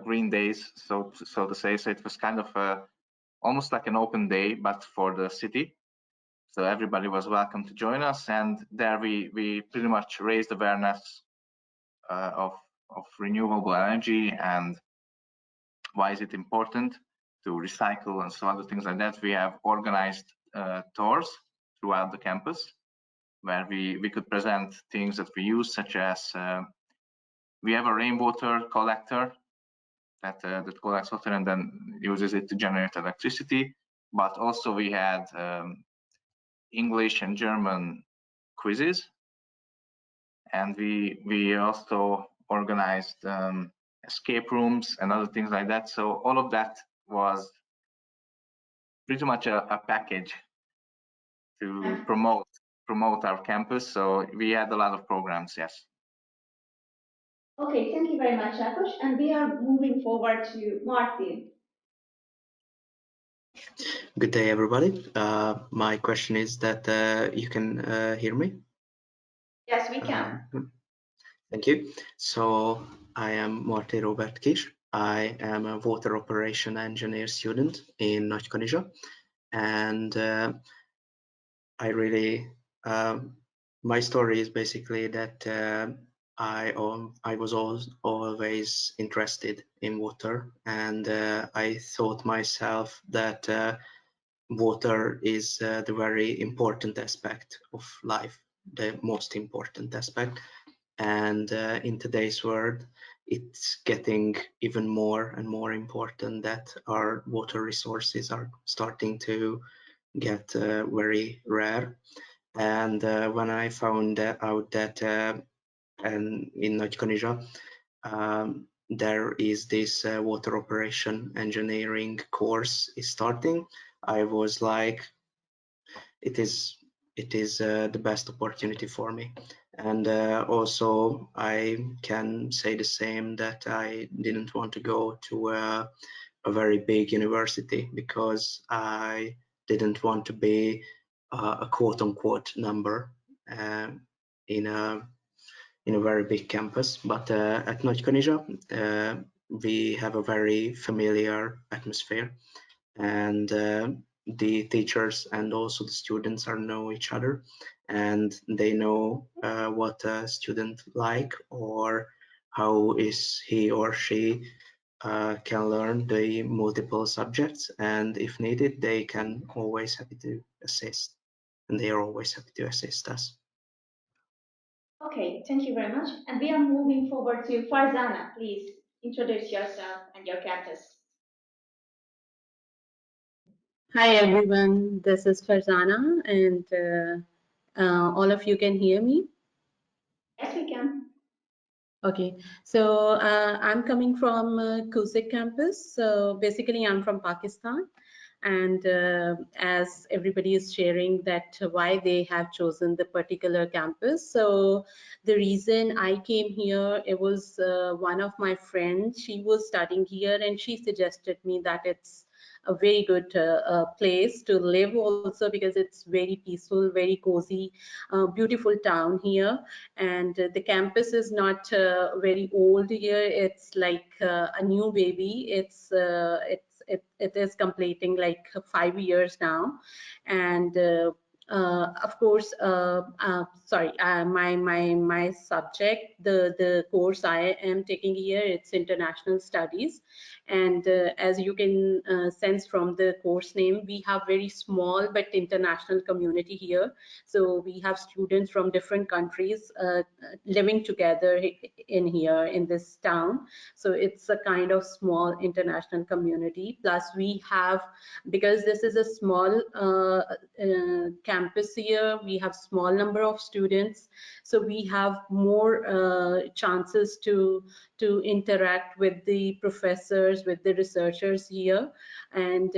green days, so to say. So it was kind of almost like an open day, but for the city. So everybody was welcome to join us, and there we pretty much raised awareness of renewable energy and why is it important to recycle and so other things like that. We have organized tours throughout the campus where we could present things that we use, such as we have a rainwater collector that collects water and then uses it to generate electricity. But also we had English and German quizzes, and we also organized escape rooms and other things like that. So all of that was pretty much a package to promote our campus. So we had a lot of programs, yes. Okay, thank you very much, Ákos. And we are moving forward to Martin. Good day, everybody. My question is that you can hear me? Yes, we can. Thank you. So I am Marti Robert Kis. I am a water operation engineer student in Nagykanizsa, and I really my story is basically that I was always interested in water, and I thought myself that water is the very important aspect of life, the most important aspect. And in today's world, it's getting even more and more important that our water resources are starting to get very rare. And when I found out that and in Nagykanizsa, there is this water operation engineering course is starting, I was like, it is the best opportunity for me. And also I can say the same, that I didn't want to go to a very big university because I didn't want to be a quote-unquote number in a very big campus. But at Nagykanizsa, we have a very familiar atmosphere, and the teachers and also the students know each other, and they know what a student like, or how is he or she can learn the multiple subjects, and if needed they can always happy to assist, and they are always happy to assist us. Okay, thank you very much. And we are moving forward to Farzana. Please introduce yourself and your campus. Hi everyone, this is Farzana, and all of you can hear me? Yes, we can. Okay, so I'm coming from Kőszeg campus. So basically I'm from Pakistan, and as everybody is sharing that why they have chosen the particular campus. So the reason I came here, it was one of my friends, she was studying here and she suggested me that it's a very good place to live also, because it's very peaceful, very cozy, beautiful town here. And the campus is not very old here. It's like a new baby. It is completing like 5 years now. And of course, sorry, my subject, the course I am taking here, it's international studies. And as you can sense from the course name, we have very small but international community here. So we have students from different countries living together in here in this town. So it's a kind of small international community. Plus we have, because this is a small campus here, we have small number of students. So we have more chances to interact with the professors, with the researchers here. And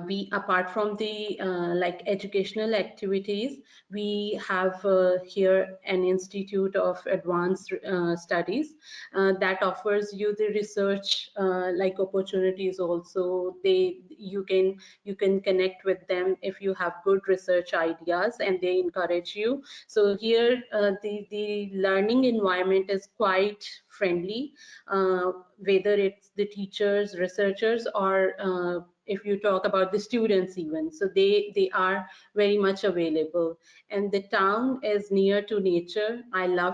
we, apart from the like educational activities, we have here an Institute of Advanced Studies that offers you the research like opportunities also. You can connect with them if you have good research ideas, and they encourage you. So here the learning environment is quite friendly, whether it's the teachers, researchers, or if you talk about the students even. So they are very much available. And the town is near to nature. I love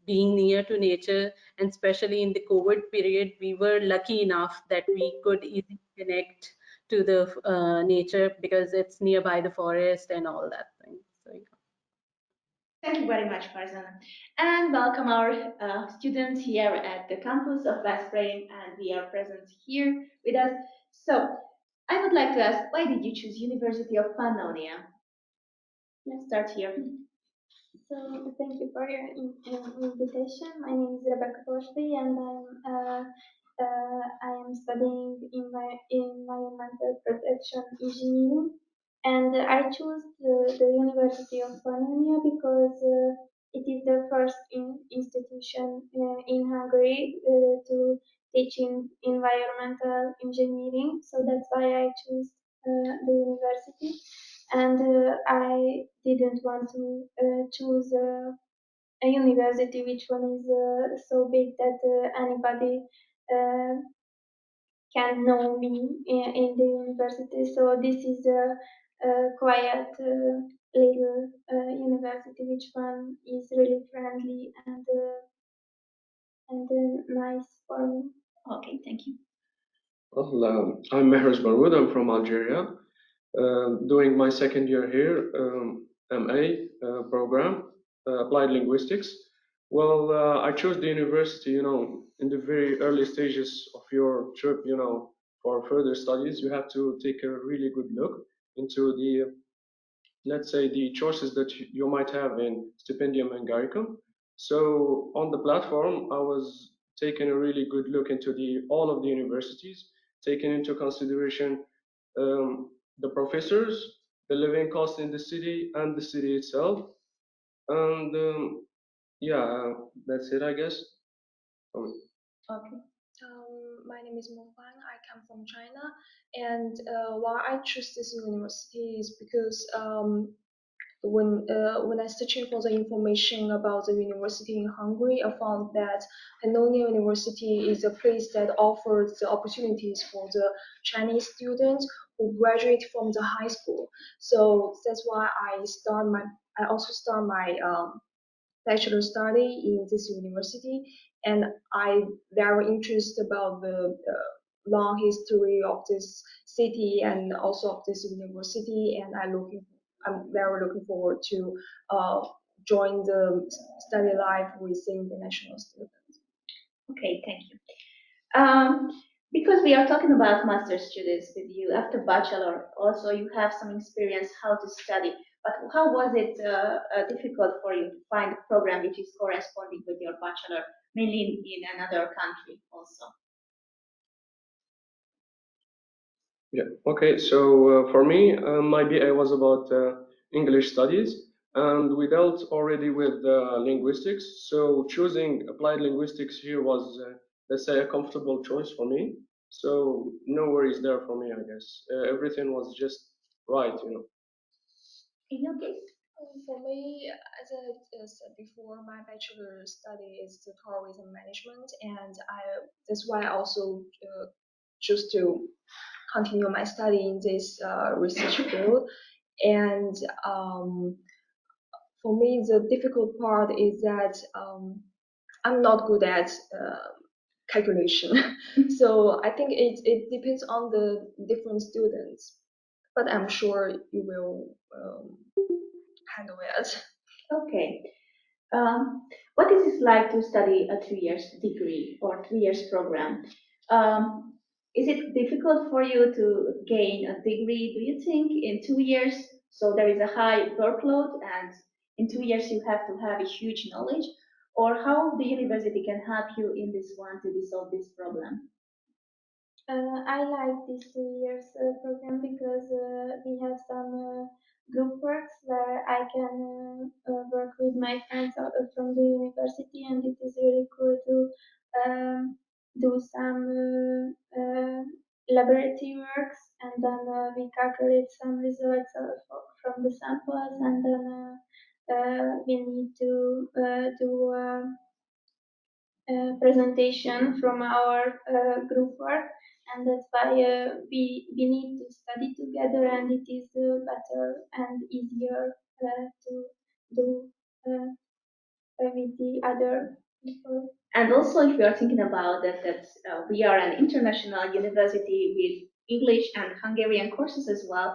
being near to nature, and especially in the COVID period, we were lucky enough that we could easily connect to the nature, because it's nearby the forest and all that thing. So, yeah. Thank you very much, Farzana. And welcome our students here at the campus of Veszprém, and we are present here with us. So I would like to ask, why did you choose University of Pannonia? Let's start here. So thank you for your invitation. My name is Rebecca Torsby, and I am studying environmental protection engineering. And I chose the University of Pannonia because it is the first institution in Hungary to teach in environmental engineering. So that's why I chose the university. And I didn't want to choose a university which one is so big that anybody uh, can know me in the university. So this is a quiet little university which one is really friendly and nice for me. Okay, thank you. Well, I'm Mehrez Baroud. I'm from Algeria. Doing my second year here, MA program, applied linguistics. Well, I chose the university, in the very early stages of your trip, for further studies, you have to take a really good look into the, let's say, the choices that you might have in Stipendium and Garicum. So on the platform, I was taking a really good look into all of the universities, taking into consideration the professors, the living cost in the city, and the city itself. And yeah, that's it, I guess. Okay. My name is Mo Huang. I come from China, and why I choose this university is because when I searching for the information about the university in Hungary, I found that Pannonia University is a place that offers the opportunities for the Chinese students who graduate from the high school. So that's why I also start my bachelor study in this university, and I'm very interested about the long history of this city and also of this university, and I'm very looking forward to join the study life with the international students. Okay, thank you. Because we are talking about master students with you after bachelor, also you have some experience how to study. But how was it difficult for you to find a program which is corresponding with your bachelor, mainly in another country also? Yeah, okay, so for me, my BA was about English studies, and we dealt already with linguistics, so choosing applied linguistics here was, let's say, a comfortable choice for me. So no worries there for me, I guess. Everything was just right. In your case? For me, as I said before, my bachelor study is the tourism management, and that's why I also choose to continue my study in this research field. And for me, the difficult part is that I'm not good at calculation. So I think it depends on the different students, but I'm sure you will handle it. Okay. What is it like to study a 3 years degree or 3 years program? Is it difficult for you to gain a degree, do you think, in 2 years? So there is a high workload and in 2 years you have to have a huge knowledge, or how the university can help you in this one to solve this problem? I like this 2 years program because we have some group works where I can work with my friends from the university, and it is really cool to do some laboratory works, and then we calculate some results from the samples, and then we need to do presentation from our group work, and that's why we need to study together, and it is better and easier to do with the other people. And also, if you are thinking about that we are an international university with English and Hungarian courses as well.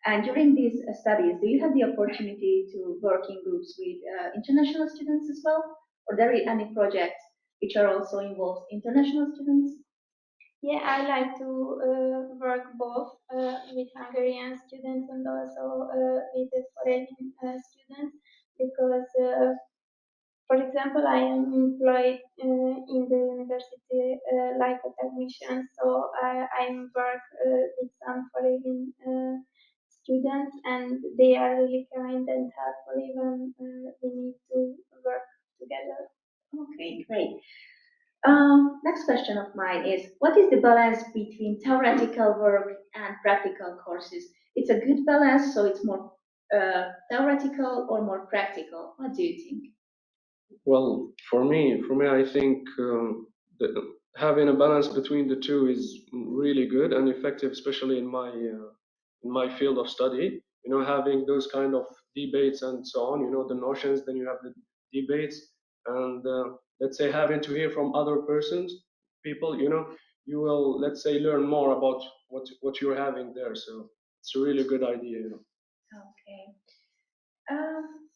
And during these studies, do you have the opportunity to work in groups with international students as well? Or there are any projects which are also involved international students? Yeah, I like to work both with Hungarian students and also with the foreign students, because, for example, I am employed in the university like a technician, so I work with some foreign students, and they are really kind and helpful even we need to work together. Okay, great. Next question of mine is, what is the balance between theoretical work and practical courses? It's a good balance, so it's more theoretical or more practical. What do you think? Well, for me, I think that having a balance between the two is really good and effective, especially in my field of study. You know, having those kind of debates and so on. You know, the notions. Then you have the debates, and let's say having to hear from other people. You know, you will, let's say, learn more about what you're having there. So it's a really good idea. You know. Okay.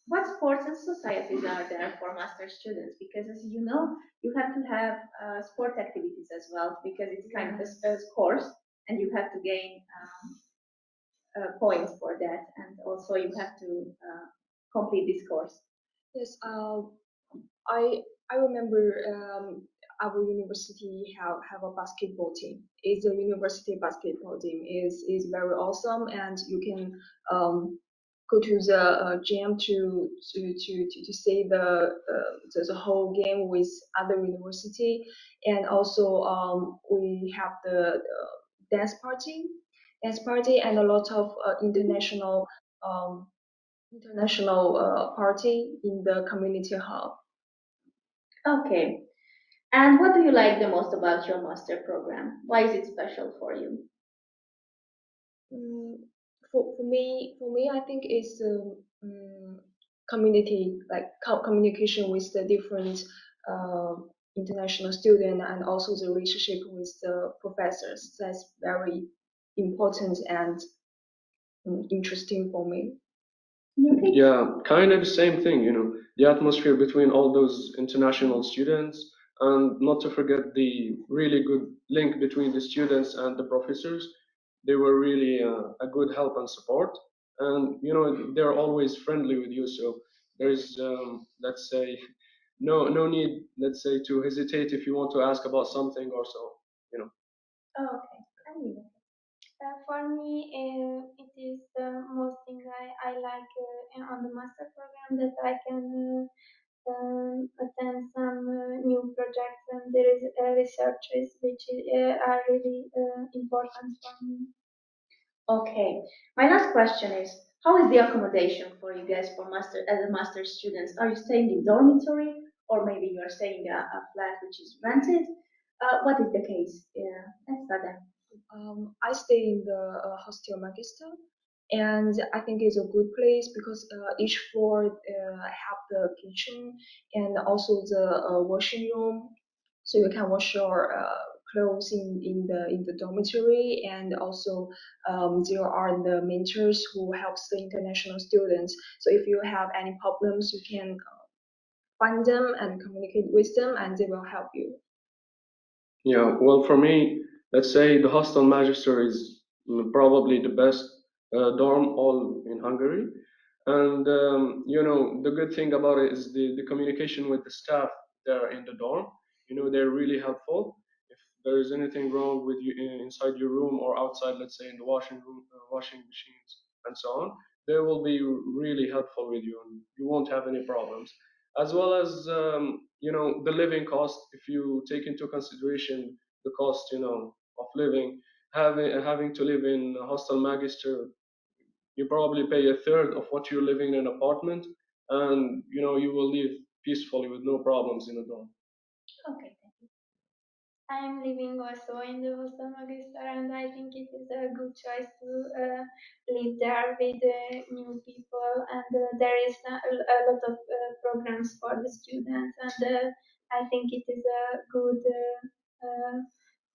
What sports and societies are there for master students? Because as you know, you have to have sport activities as well, because it's kind of a course, and you have to gain points for that, and also you have to complete this course. Yes, I remember our university have a basketball team. It's a university basketball team. Is very awesome, and you can go to the gym to see the whole game with other university, and also we have the dance party, and a lot of um, international party in the community hub. Okay. And what do you like the most about your master program? Why is it special for you? For me, I think it's community, like communication with the different uh, international student, and also the relationship with the professors. That's very important and interesting for me. Yeah, kind of the same thing, you know, the atmosphere between all those international students, and not to forget the really good link between the students and the professors. They were really a good help and support, and you know they're always friendly with you. So there's let's say no need, let's say, to hesitate if you want to ask about something or so, you know. Oh, okay. I mean, For me, it is the most thing I like on the master program, that I can attend some new projects, and there is researches which are really important for me. okay. My last question is, how is the accommodation for you guys for master as a master students? Are you staying in dormitory, or maybe you are staying in a flat which is rented? What is the case? Yeah, let's start there. I stay in the hostel Magister, and I think it's a good place because each floor have the kitchen and also the washing room, so you can wash your clothes in the dormitory, and also there are the mentors who helps the international students. So if you have any problems, you can find them and communicate with them, and they will help you. Yeah, well, for me, let's say the hostel magister is probably the best dorm all in Hungary. And, you know, the good thing about it is the communication with the staff there in the dorm. You know, they're really helpful. If there is anything wrong with you inside your room or outside, let's say in the washing room, washing machines, and so on, they will be really helpful with you, and you won't have any problems. As well as you know, the living cost. If you take into consideration the cost, you know, of living, having to live in a hostel magister, you probably pay a third of what you're living in an apartment, and you know you will live peacefully with no problems in a dorm. Okay. I am living also in the hostel Magister, and I think it is a good choice to live there with new people, and there is a lot of programs for the students, and I think it is a good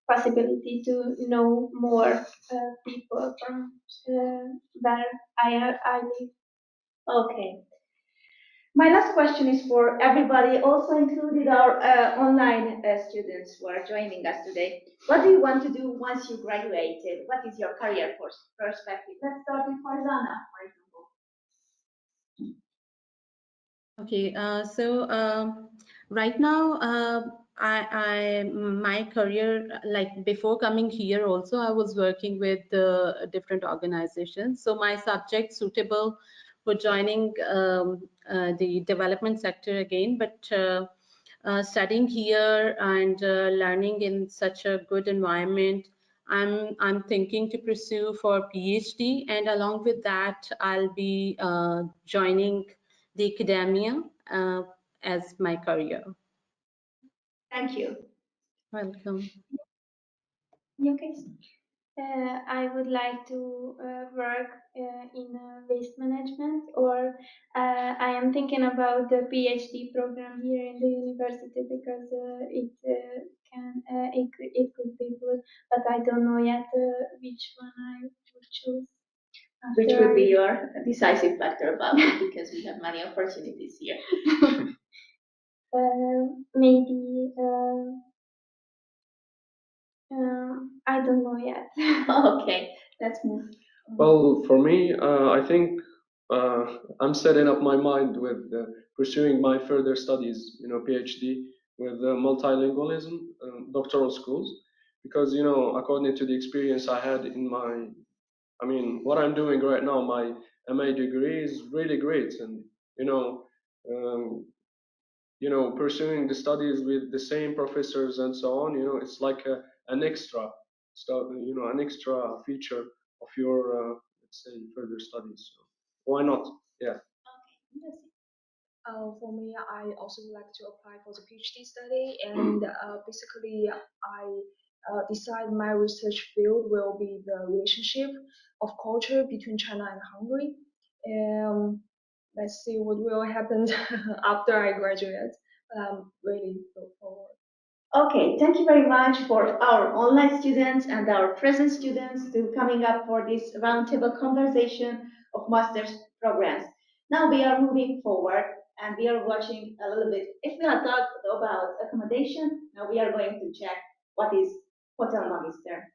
possibility to know more people from where I live. Okay. My last question is for everybody, also included our online students who are joining us today. What do you want to do once you graduated? What is your career perspective? Let's start with Farzana, for example. Okay, right now, my career, like before coming here also, I was working with different organizations. So my subject suitable for joining the development sector again, but studying here and learning in such a good environment, I'm thinking to pursue for PhD, and along with that, I'll be joining the academia as my career. Thank you. Welcome. Okay. I would like to work in waste management, or I am thinking about the PhD program here in the university because it could be good, but I don't know yet which one I would choose. Which after would be I- your decisive factor about it, because we have many opportunities here. Maybe I don't know yet. Okay, let's move. Well, for me, I think I'm setting up my mind with pursuing my further studies, PhD with multilingualism, doctoral schools, because, according to the experience I had what I'm doing right now, my MA degree is really great, and um, pursuing the studies with the same professors and so on, it's like an extra stuff, an extra feature of your, let's say, further studies. So why not? Yeah. For me, I also would like to apply for the PhD study, and basically, I decide my research field will be the relationship of culture between China and Hungary. Let's see what will happen after I graduate. Really look forward. Okay, thank you very much for our online students and our present students to coming up for this roundtable conversation of master's programs. Now we are moving forward and we are watching a little bit. If we are talking about accommodation, now we are going to check what is Hotel Magister.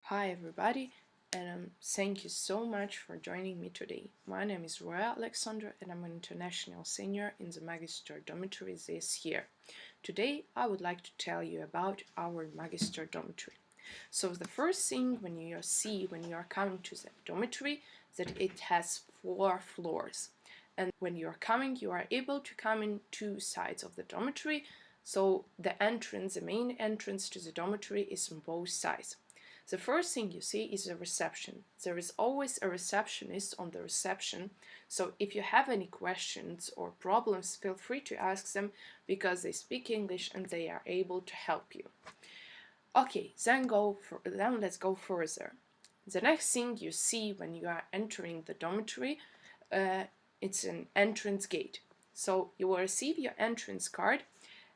Hi everybody, and thank you so much for joining me today. My name is Roya Alexandra and I'm an international senior in the Magister dormitory this year. Today I would like to tell you about our Magister dormitory. So the first thing when you are coming to the dormitory, that it has 4 floors. And when you are coming, you are able to come in 2 sides of the dormitory. So the main entrance to the dormitory is on both sides. The first thing you see is the reception. There is always a receptionist on the reception, so if you have any questions or problems, feel free to ask them because they speak English and they are able to help you. Okay, then let's go further. The next thing you see when you are entering the dormitory, it's an entrance gate. So you will receive your entrance card,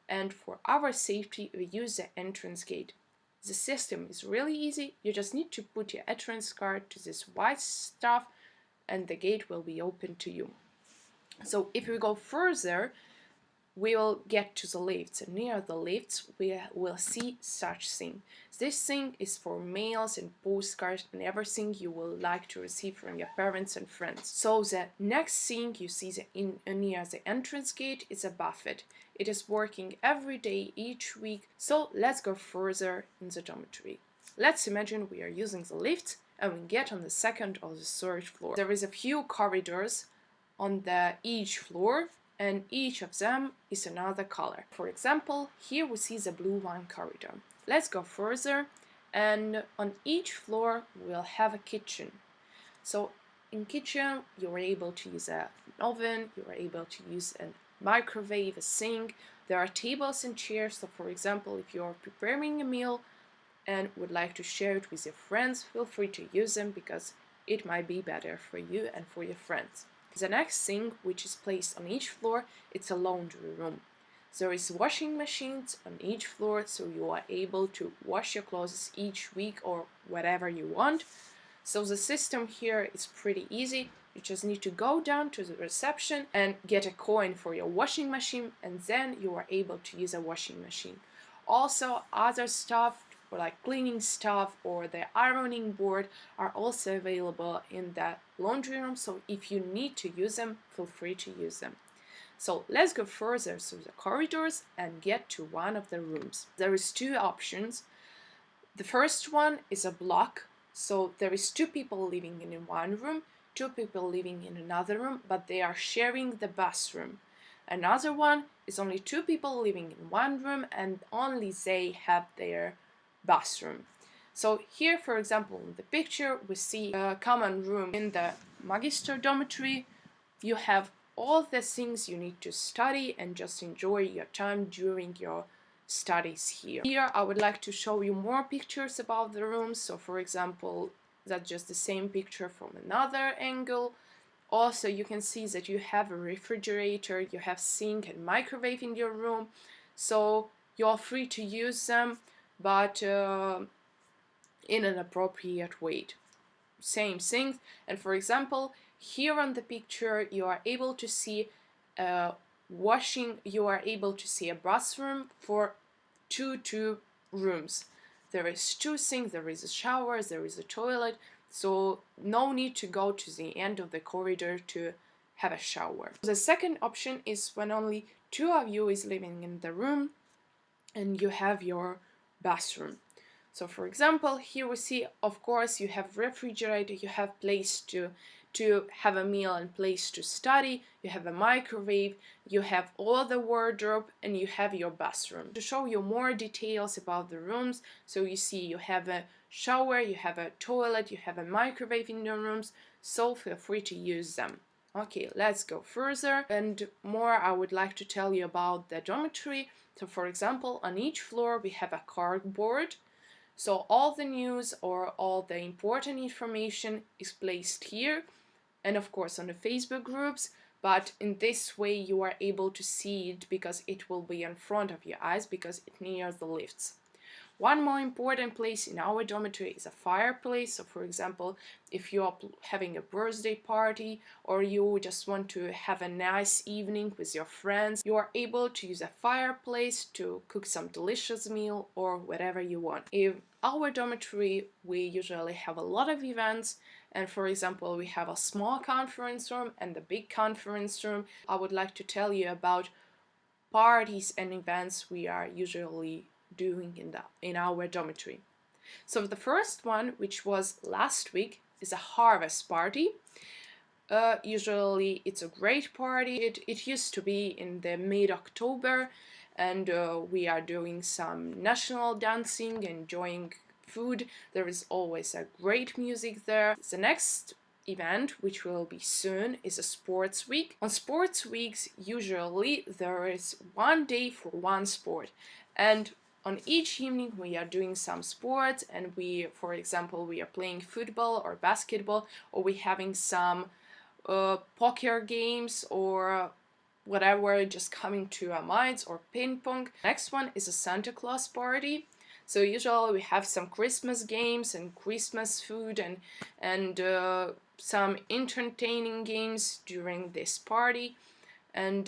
and for our safety we use the entrance gate. The system is really easy. You just need to put your entrance card to this white stuff and the gate will be open to you. So if we go further, we will get to the lifts, and near the lifts we will see such thing. This thing is for mails and postcards and everything you will like to receive from your parents and friends. So the next thing you see near the entrance gate is a buffet. It is working every day, each week. So let's go further in the dormitory. Let's imagine we are using the lift and we get on the 2nd or the 3rd floor. There is a few corridors on each floor, and each of them is another color. For example, here we see the blue one corridor. Let's go further, and on each floor we'll have a kitchen. So in kitchen you're able to use an oven, you're able to use a microwave, a sink. There are tables and chairs, so for example if you're preparing a meal and would like to share it with your friends, feel free to use them because it might be better for you and for your friends. The next thing which is placed on each floor, it's a laundry room. There is washing machines on each floor, so you are able to wash your clothes each week or whatever you want. So the system here is pretty easy. You just need to go down to the reception and get a coin for your washing machine, and then you are able to use a washing machine. Also, other stuff for like cleaning stuff, or the ironing board are also available in the laundry room. So if you need to use them, feel free to use them. So let's go further through the corridors and get to one of the rooms. There is two options. The first one is a block. So there is two people living in one room, two people living in another room, but they are sharing the bathroom. Another one is only two people living in one room and only they have their bathroom. So here, for example, in the picture, we see a common room in the Magister dormitory. You have all the things you need to study and just enjoy your time during your studies here. Here I would like to show you more pictures about the rooms. So for example, that's just the same picture from another angle. Also, you can see that you have a refrigerator, you have sink and microwave in your room, so you're free to use them, but in an appropriate way. Same thing. And for example, here on the picture you are able to see you are able to see a bathroom for two rooms. There is two sinks, there is a shower, there is a toilet, so no need to go to the end of the corridor to have a shower. The second option is when only two of you is living in the room and you have your bathroom. So for example, here we see, of course, you have refrigerator, you have place to have a meal and place to study, you have a microwave, you have all the wardrobe, and you have your bathroom. To show you more details about the rooms, so you see you have a shower, you have a toilet, you have a microwave in your rooms, so feel free to use them. Okay, let's go further and more. I would like to tell you about the dormitory. So for example, on each floor we have a cardboard. So all the news or all the important information is placed here, and of course on the Facebook groups, but in this way you are able to see it because it will be in front of your eyes because it near the lifts. One more important place in our dormitory is a fireplace. So for example, if you are having a birthday party or you just want to have a nice evening with your friends, you are able to use a fireplace to cook some delicious meal or whatever you want. In our dormitory, we usually have a lot of events, and for example, we have a small conference room and a big conference room. I would like to tell you about parties and events we are usually doing in our dormitory. So the first one, which was last week, is a harvest party. Usually it's a great party. It used to be in the mid-October, and we are doing some national dancing, enjoying food. There is always a great music there. The next event, which will be soon, is a sports week. On sports weeks, usually there is one day for one sport, and on each evening we are doing some sports, and for example, we are playing football or basketball, or we having some poker games or whatever just coming to our minds, or ping pong. Next one is a Santa Claus party. So usually we have some Christmas games and Christmas food and some entertaining games during this party, and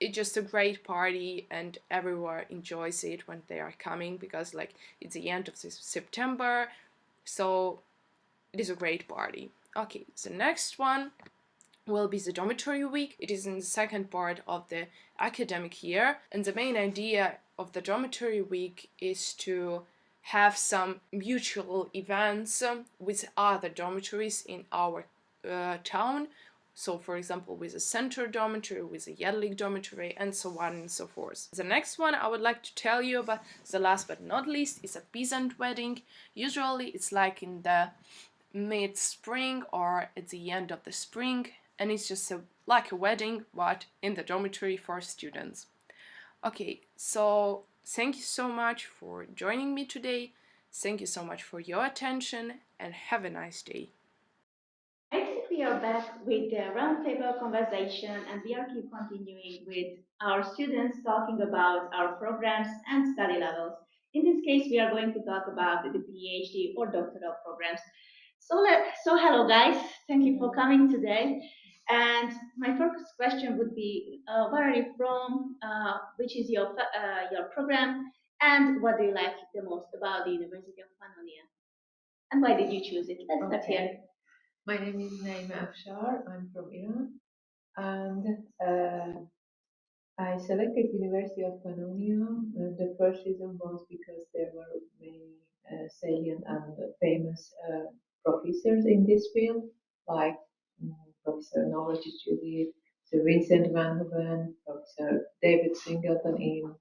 it's just a great party and everyone enjoys it when they are coming because like it's the end of September, so it is a great party. Okay, the next one will be the dormitory week. It is in the second part of the academic year, and the main idea of the dormitory week is to have some mutual events with other dormitories in our town. So for example, with a center dormitory, with a Jedlik dormitory, and so on and so forth. The next one I would like to tell you about, the last but not least, is a peasant wedding. Usually it's like in the mid-spring or at the end of the spring, and it's just like a wedding, but in the dormitory for students. Okay, so thank you so much for joining me today. Thank you so much for your attention, and have a nice day. I think we are back with the roundtable conversation, and we are keep continuing with our students talking about our programs and study levels. In this case, we are going to talk about the PhD or doctoral programs. So hello guys, thank you for coming today. And my first question would be, where are you from? Which is your program? And what do you like the most about the University of Pannonia? And why did you choose it? Let's start here. My name is Naima Afshar. I'm from Iran, and I selected University of Pannonia. The first reason was because there were many salient and famous professors in this field, like Professor Norbert Judith, Sir Vincent van Hooven, Professor David Singleton in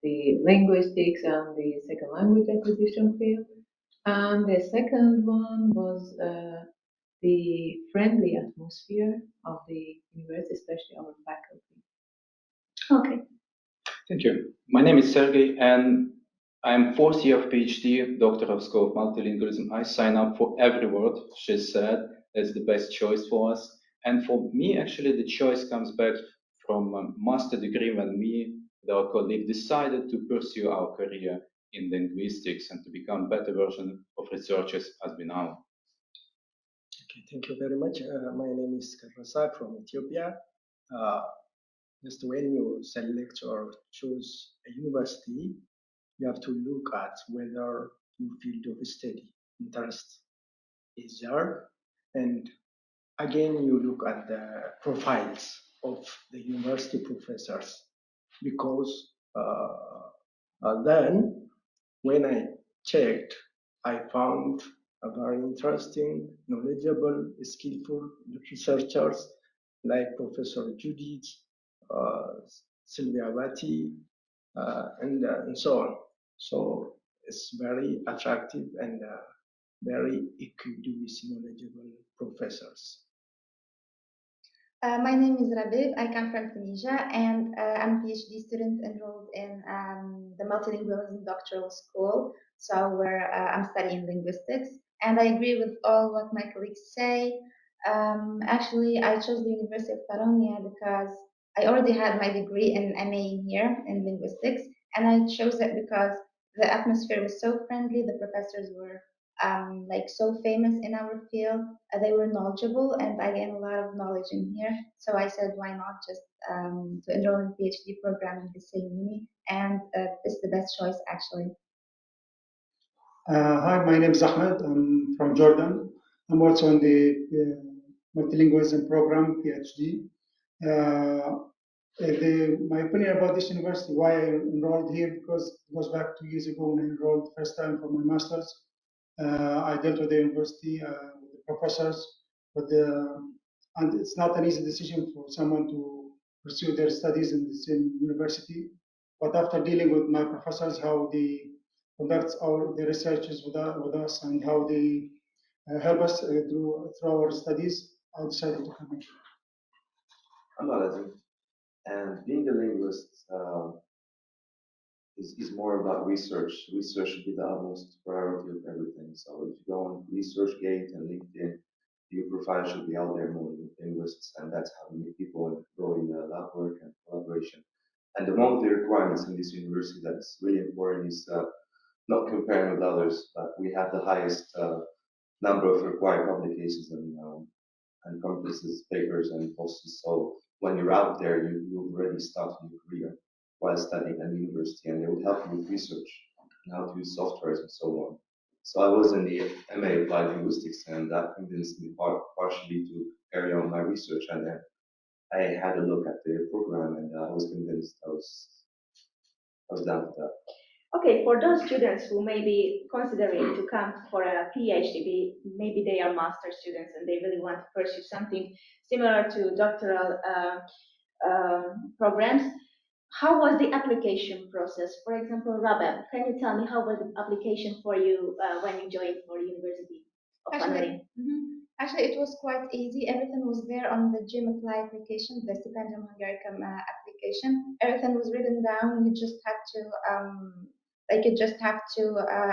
the linguistics and the second language acquisition field. And the second one was the friendly atmosphere of the university, especially our faculty. Okay. Thank you. My name is Sergey, and I'm fourth year of PhD, Doctor of School of Multilingualism. I sign up for every word she said. That's the best choice for us. And for me, actually, the choice comes back from a master degree when me, with our colleague, decided to pursue our career in linguistics and to become better version of researchers as we now. Okay, thank you very much. My name is Karasar from Ethiopia. Just when you select or choose a university, you have to look at whether your field of study interest is there, and again you look at the profiles of the university professors, because then when I checked, I found a very interesting, knowledgeable, skillful researchers like Professor Judith, Sylvia Vati, and so on. So it's very attractive and very equipped with knowledgeable professors. My name is Rabib. I come from Tunisia, and I'm a PhD student enrolled in the Multilingualism Doctoral School. So where I'm studying linguistics, and I agree with all what my colleagues say. Actually, I chose the University of Pannonia because I already had my degree in MA here in linguistics, and I chose it because the atmosphere was so friendly. The professors were like so famous in our field. They were knowledgeable, and I gained a lot of knowledge in here. So I said, why not just to enroll in PhD program in the same uni? And it's the best choice, actually. Hi, my name is Ahmed. I'm from Jordan. I'm also in the multilingualism program, PhD. My opinion about this university, why I enrolled here, because it goes back 2 years ago when I enrolled first time for my master's. I dealt with the university, with the professors, and it's not an easy decision for someone to pursue their studies in the same university. But after dealing with my professors, how they conduct the researches with us and how they help us through our studies, I decided to come here. I'm Balaton, and being a linguist is more about research. Research should be the utmost priority of everything. So if you go on ResearchGate and LinkedIn, your profile should be out there more linguists, and that's how you meet people and grow in lab work and collaboration. And among the requirements in this university that's really important is not comparing with others, but we have the highest number of required publications and conferences, papers, and posts. So when you're out there, you already start your career while studying at university, and they would help you with research and how to use softwares and so on. So I was in the MA Applied Linguistics, and that convinced me partially to carry on my research. And then I had a look at the program, and I was convinced. I was down with that. Okay, for those students who may be considering to come for a PhD, maybe they are master students and they really want to pursue something similar to doctoral programs. How was the application process? For example, Rabab, can you tell me how was the application for you when you joined for University of Pannonia? Actually, it was quite easy. Everything was there on the GIM Apply application, the Stipendium Hungarium application. Everything was written down. You just have to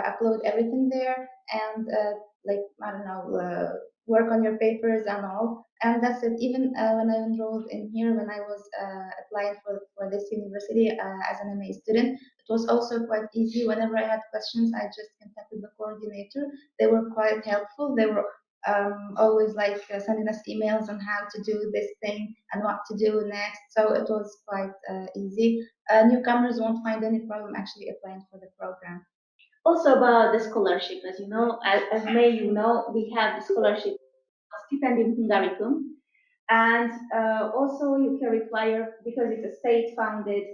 upload everything there and work on your papers and all. And that's it. Even when I enrolled in here, when I was applying for this university as an MA student, it was also quite easy. Whenever I had questions, I just contacted the coordinator. They were quite helpful. They were always like sending us emails on how to do this thing and what to do next. So it was quite easy. Newcomers won't find any problem actually applying for the program. Also about the scholarship, as you know, as may you know, we have the scholarship Stipendium Hungaricum, and also you can require, because it's a state-funded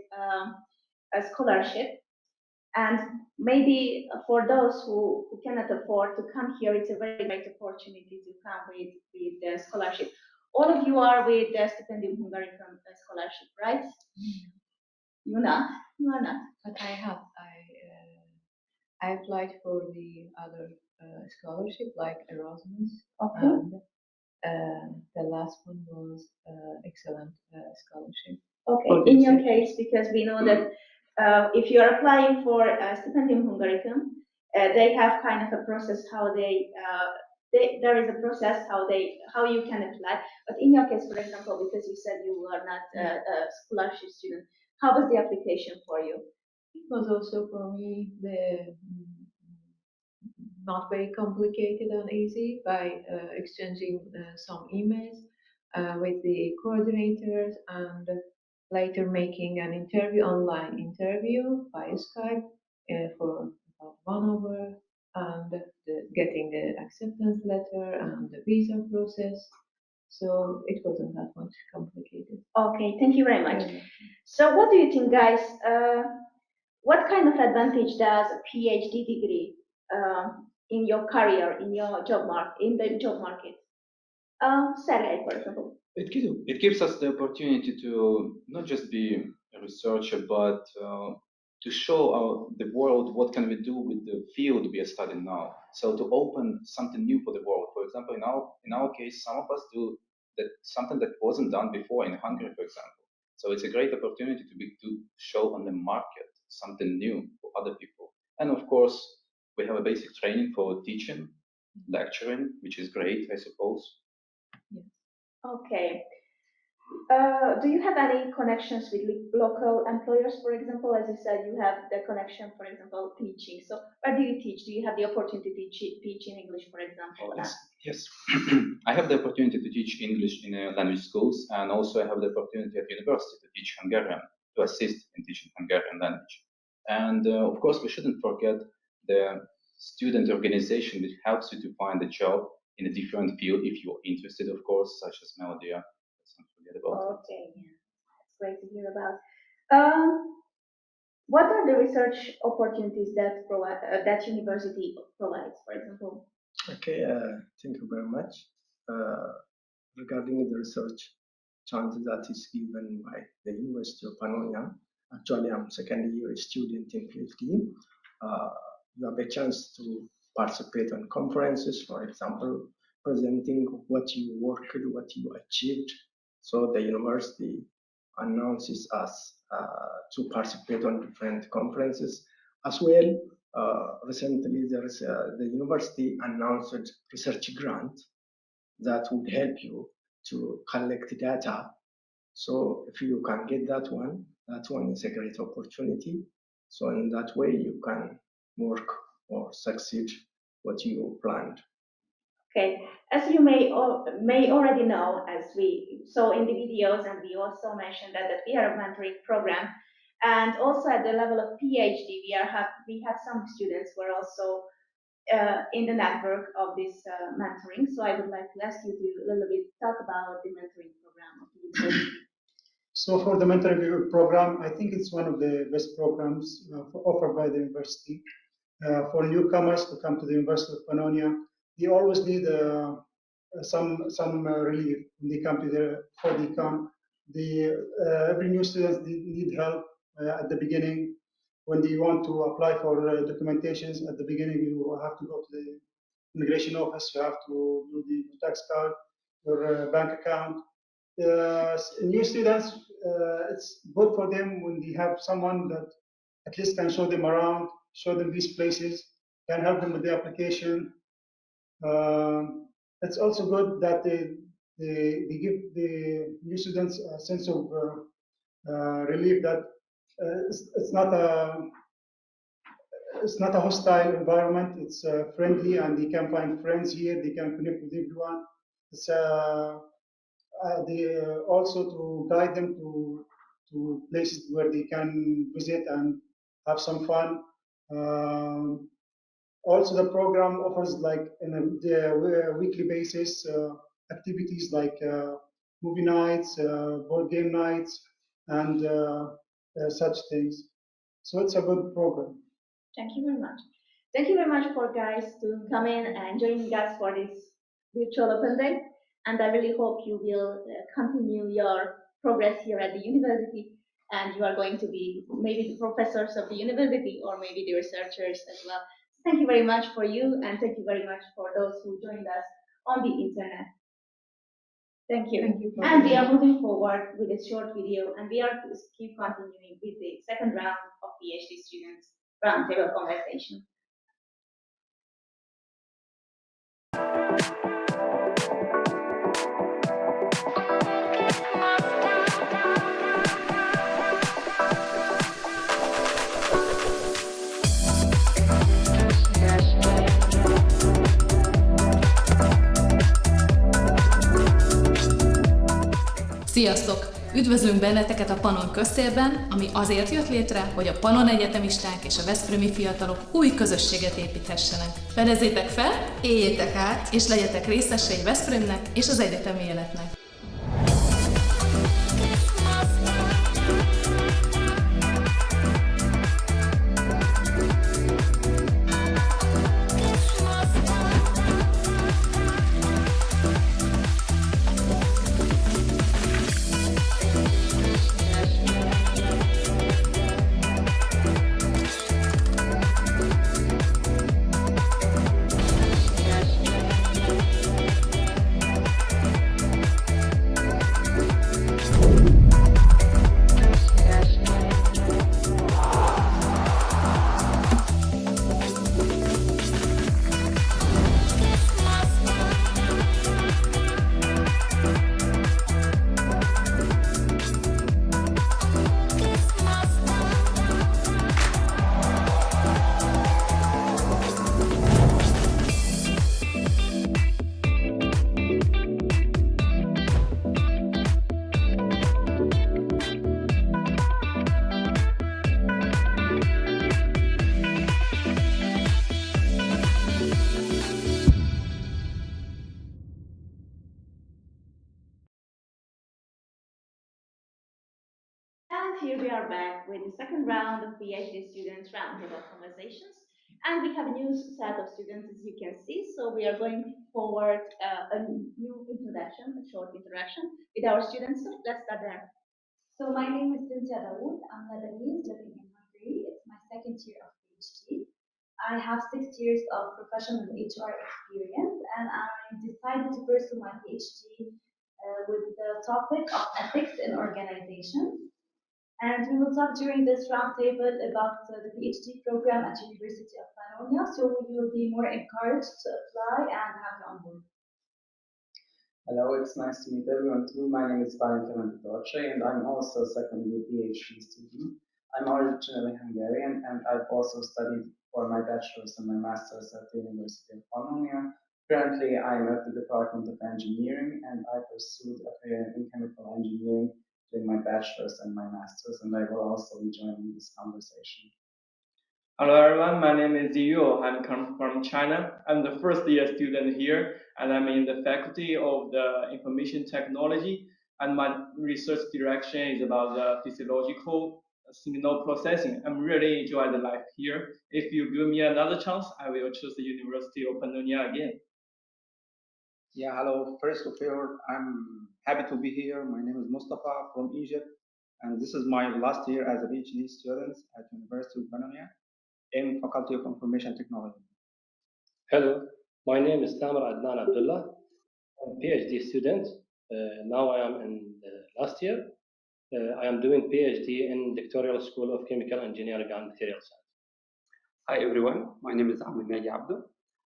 a scholarship, and maybe for those who cannot afford to come here, it's a very great opportunity to come with the scholarship. All of you are with the Stipendium Hungaricum scholarship, right? You're not. You are not. But I applied for the other scholarship like Erasmus, Okay. and the last one was excellent scholarship. Okay, in your case, because we know that if you're applying for Stipendium Hungaricum, they have kind of a process how there is a process how you can apply. But in your case, for example, because you said you are not a scholarship student, how was the application for you? It was also for me not very complicated and easy by exchanging some emails with the coordinators and later making an online interview by Skype for about 1 hour and getting the acceptance letter and the visa process. So it wasn't that much complicated. Okay, thank you very much. So what do you think, guys? What kind of advantage does a PhD degree in your career, in your job in the job market? Sergey, for example. It gives us the opportunity to not just be a researcher, but to show the world what can we do with the field we are studying now. So to open something new for the world. For example, in our case, some of us do something that wasn't done before in Hungary, for example. So it's a great opportunity to show on the market something new for other people. And of course, we have a basic training for teaching, lecturing, which is great, I suppose. Okay. Do you have any connections with local employers, for example? As you said, you have the connection, for example, teaching. So where do you teach? Do you have the opportunity to teach in English, for example? Yes. I have the opportunity to teach English in language schools, and also I have the opportunity at university to teach Hungarian, to assist in teaching Hungarian language. And of course, we shouldn't forget the student organization which helps you to find a job in a different field if you're interested, of course, such as Melodia. Let's not forget about it. Okay, yeah, that's great to hear about. What are the research opportunities that that university provides, for example? Okay, thank you very much. Regarding the research chance that is given by the University of Pannonia, actually I'm second year student in PhD. You have a chance to participate on conferences, for example, presenting what you worked, what you achieved. So the university announces us to participate on different conferences. As well, recently the university announced research grant that would help you to collect data. So if you can get that one is a great opportunity. So in that way, you can work or succeed what you planned. Okay, as you may already know, as we saw in the videos, and we also mentioned that we are a mentoring program, and also at the level of PhD, we have some students who are also in the network of this mentoring. So I would like to ask you to a little bit talk about the mentoring program of the university. So for the mentoring program, I think it's one of the best programs offered by the university. For newcomers to come to the University of Pannonia, they always need some relief when they come before they come. Every new student need help at the beginning. When they want to apply for documentations at the beginning, you have to go to the immigration office. You have to do the tax card, your bank account. New students, it's good for them when they have someone that at least can show them around, show them these places, can help them with the application. It's also good that they give the new students a sense of relief that it's it's not a hostile environment. It's friendly, and they can find friends here. They can connect with everyone. It's also to guide them to places where they can visit and have some fun. Also, the program offers like on a weekly basis activities like movie nights, board game nights, and such things. So it's a good program. Thank you very much. Thank you very much for guys to come in and joining us for this virtual open day. And I really hope you will continue your progress here at the university, and you are going to be maybe the professors of the university or maybe the researchers as well. Thank you very much for you, and thank you very much for those who joined us on the internet. Thank you. Thank you for And we coming. are moving forward with a short video, and we are to keep continuing with the second round of PhD students roundtable conversation. Sziasztok! Üdvözlünk benneteket a Pannon köztérben, ami azért jött létre, hogy a Pannon egyetemisták és a veszprémi fiatalok új közösséget építhessenek. Fedezzétek fel, éljétek át, és legyetek részesei Veszprémnek és az egyetemi életnek. And here we are back with the second round of PhD students roundtable conversations. And we have a new set of students, as you can see. So we are going forward a new introduction, a short introduction with our students. So let's start there. So my name is Cynthia Dawood. I'm Lebanese, living in Hungary. It's my second year of PhD. I have 6 years of professional HR experience, and I decided to pursue my PhD with the topic of ethics in organizations. And we will talk during this roundtable about the PhD program at University of Pannonia, so you will be more encouraged to apply and have you on board. Hello, it's nice to meet everyone too. My name is Valentin Dolce, and I'm also a second year PhD student. I'm originally Hungarian, and I've also studied for my bachelor's and my master's at the University of Pannonia. Currently, I'm at the Department of Engineering, and I pursued a career in chemical engineering during my bachelor's and my master's, and I will also be joining this conversation. Hello everyone, my name is Yu. I'm from China. I'm the first year student here, and I'm in the faculty of the information technology, and my research direction is about the physiological signal processing. I'm really enjoying the life here. If you give me another chance, I will choose the University of Pannonia again. Yeah, hello. First of all, I'm happy to be here. My name is Mustafa from Egypt, and this is my last year as a PhD student at University of Pannonia in Faculty of Information Technology. Hello, my name is Tamer Adnan Abdullah. I'm a PhD student. Now I am in the last year. I am doing PhD in Doctoral School of Chemical Engineering and Material Science. Hi everyone, my name is Ahmed Nagy Abdo.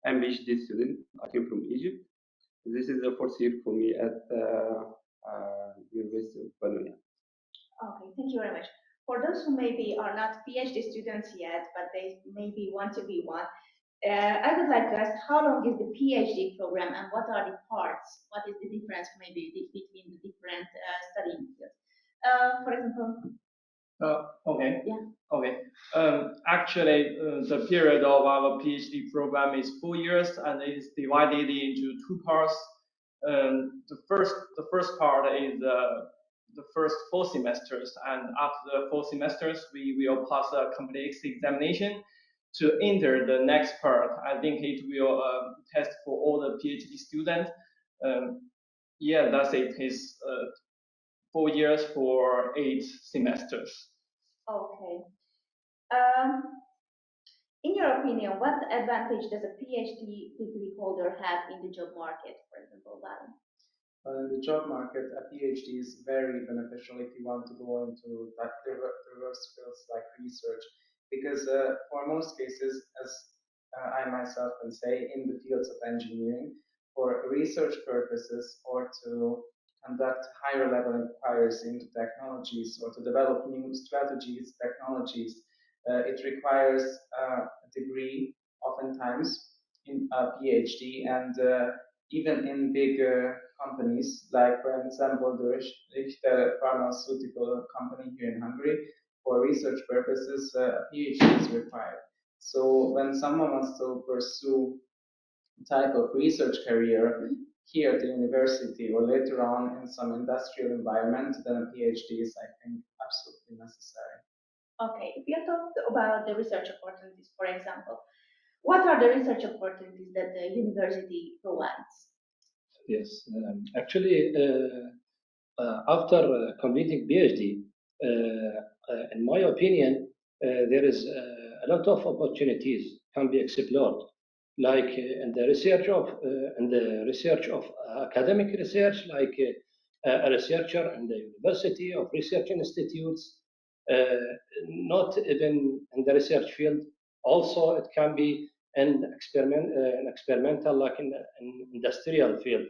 I'm a PhD student. I came from Egypt. This is the fourth year for me at University of Pannonia. Okay, thank you very much. for those who maybe are not PhD students yet, but they maybe want to be one, I would like to ask, how long is the PhD program and what are the parts? What is the difference maybe between the different studying fields? For example. Okay. Yeah. Okay. Actually, the period of our PhD program is 4 years, and it is divided into 2 parts. The first part is the first 4 semesters, and after the 4 semesters, we will pass a complex examination to enter the next part. I think it will test for all the PhD students. Yeah, that's it. It's 4 years for 8 semesters. Okay. In your opinion, what advantage does a PhD degree holder have in the job market, for example, Balaton? In the job market, a PhD is very beneficial if you want to go into like diverse fields like research, because for most cases, as I myself can say, in the fields of engineering, for research purposes or to conduct higher level inquiries into technologies or to develop new strategies, technologies, it requires a degree, oftentimes in a PhD, and even in big companies, like for example the Richter pharmaceutical company here in Hungary, for research purposes, a PhD is required. So when someone wants to pursue a type of research career here at the university or later on in some industrial environment, then a PhD is, I think, absolutely necessary. Okay, if you talk about the research opportunities, for example, what are the research opportunities that the university provides? Yes, actually, after completing PhD, in my opinion, there is a lot of opportunities can be explored, like in the research of academic research, like a researcher in the university of research institutes, not even in the research field. Also, it can be an experimental, like in industrial field,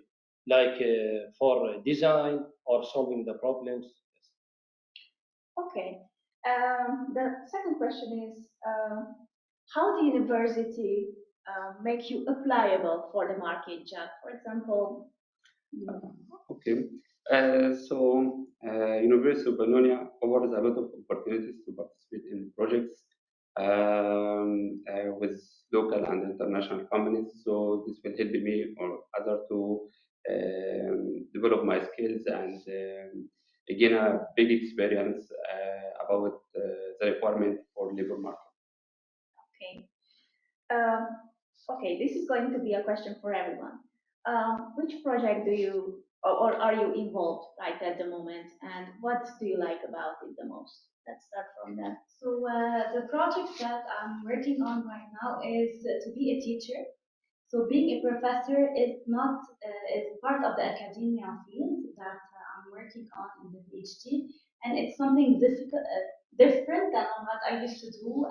like for design or solving the problems. Okay. The second question is, how the university make you applicable for the market job? For example, Okay. University of Pannonia offers a lot of opportunities to participate in projects with local and international companies. So this will help me or other to develop my skills and gain a big experience about the requirement for labor market. okay. Okay, this is going to be a question for everyone. Which project do you or are you involved right at the moment, and what do you like about it the most? Let's start from that. So the project that I'm working on right now is to be a teacher. So being a professor is not is part of the academia field that I'm working on in the PhD, and it's something different than what I used to do.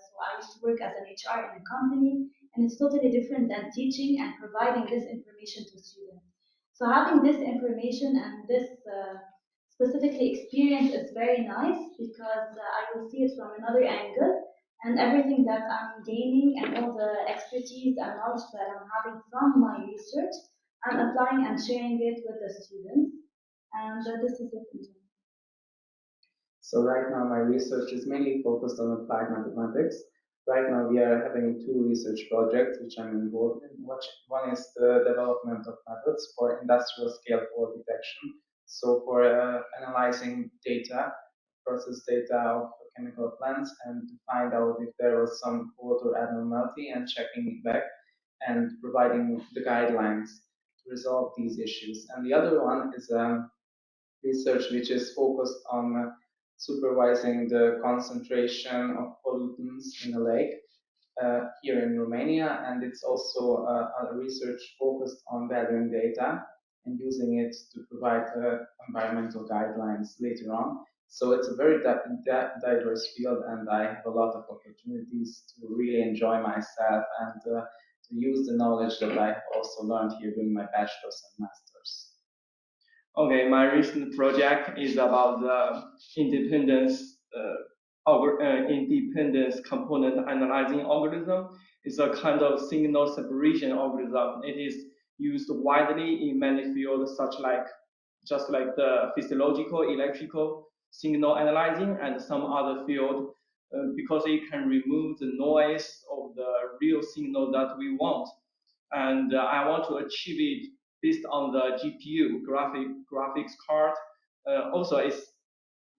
So I used to work as an HR in a company, and it's totally different than teaching and providing this information to students. So having this information and this specifically experience is very nice because I will see it from another angle, and everything that I'm gaining and all the expertise and knowledge that I'm having from my research, I'm applying and sharing it with the students. And this is it. So right now my research is mainly focused on applied mathematics. Right now we are having 2 research projects which I'm involved in. One is the development of methods for industrial scale fault detection. So for analyzing data, process data of chemical plants, and to find out if there was some fault or abnormality and checking it back and providing the guidelines to resolve these issues. And the other one is research which is focused on supervising the concentration of pollutants in a lake here in Romania, and it's also a research focused on gathering data and using it to provide environmental guidelines later on. So it's a very diverse field, and I have a lot of opportunities to really enjoy myself and to use the knowledge that I have also learned here during my bachelor's and master's. Okay, my recent project is about the independence independence component analyzing algorithm. Is a kind of signal separation algorithm. It is used widely in many fields, just like the physiological, electrical signal analyzing and some other field, because it can remove the noise of the real signal that we want. And I want to achieve it based on the GPU, graphics card. Also, it's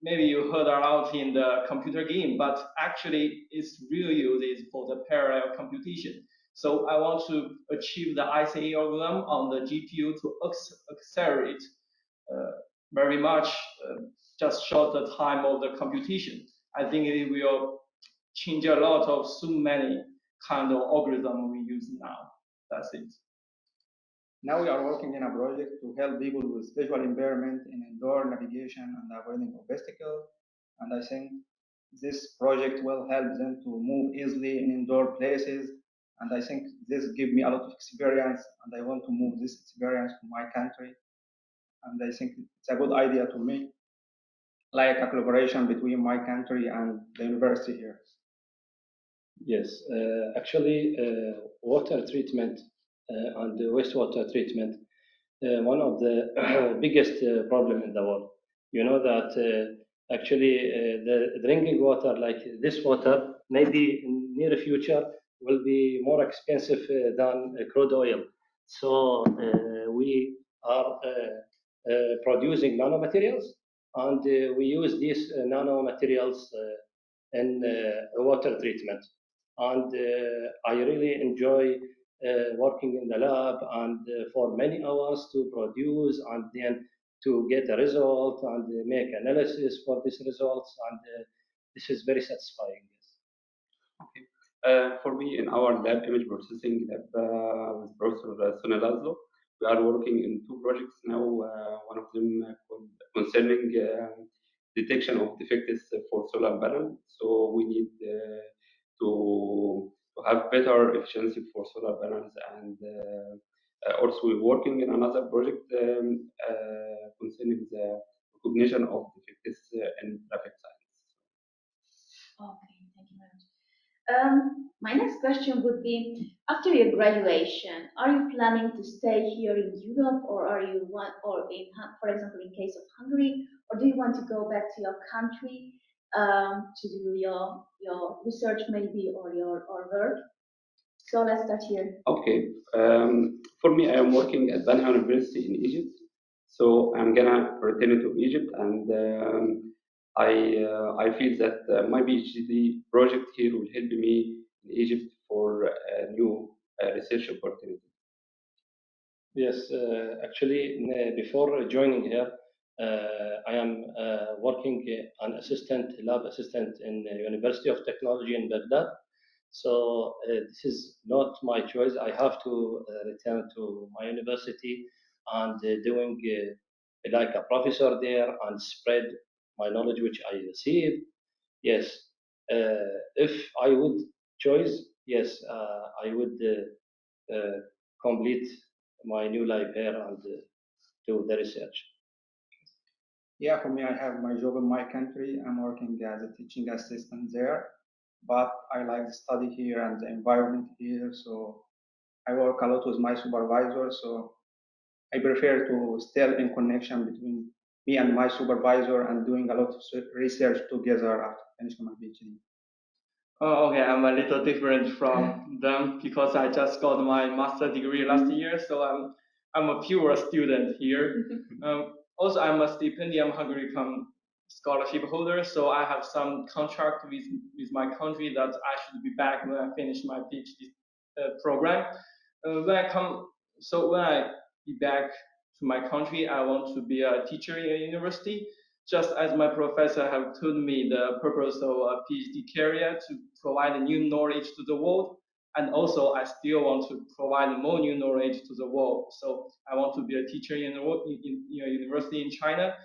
maybe you heard about in the computer game, but actually its real use is for the parallel computation. So I want to achieve the ICA algorithm on the GPU to accelerate very much, just short the time of the computation. I think it will change a lot of so many kind of algorithm we use now. That's it. Now we are working in a project to help people with visual impairment in indoor navigation and avoiding obstacles. And I think this project will help them to move easily in indoor places. And I think this gives me a lot of experience, and I want to move this experience to my country. And I think it's a good idea to make like a collaboration between my country and the university here. Yes, actually, water treatment and the wastewater treatment, one of the biggest problem in the world. You know that actually the drinking water, like this water, maybe in near future will be more expensive than crude oil. So we are producing nanomaterials, and we use these nanomaterials in water treatment. And I really enjoy working in the lab and for many hours to produce and then to get a result and make analysis for these results, and this is very satisfying. For me, in our lab, image processing lab with Professor Sunil Laszlo, we are working in two projects now. One of them concerning detection of defects for solar panel. So we need to have better efficiency for solar panels, and also we're working in another project concerning the recognition of defects in traffic signs. Okay, thank you very much. My next question would be: after your graduation, are you planning to stay here in Europe, or are you for example, in case of Hungary, or do you want to go back to your country to do your research maybe or your work? So let's start here. Okay. For me, I am working at Pannon University in Egypt, so I'm gonna return to Egypt, and I feel that my PhD project here will help me in Egypt for a new research opportunity. Yes, actually, before joining here, I am working an lab assistant in the University of Technology in Baghdad. So this is not my choice. I have to return to my university and doing like a professor there and spread my knowledge which I received. Yes, if I would choose, yes, I would complete my new life here and do the research. Yeah, for me, I have my job in my country. I'm working as a teaching assistant there, but I like the study here and the environment here. So I work a lot with my supervisor. So I prefer to stay in connection between me and my supervisor and doing a lot of research together after finishing my PhD. Oh, okay, I'm a little different from them because I just got my master's degree last year, so I'm a pure student here. Also, I'm a stipendium Hungary scholarship holder, so I have some contract with my country that I should be back when I finish my PhD program. When I be back to my country, I want to be a teacher in a university. Just as my professor have told me, the purpose of a PhD career to provide new knowledge to the world, and also I still want to provide more new knowledge to the world. So I want to be a teacher in a university in China,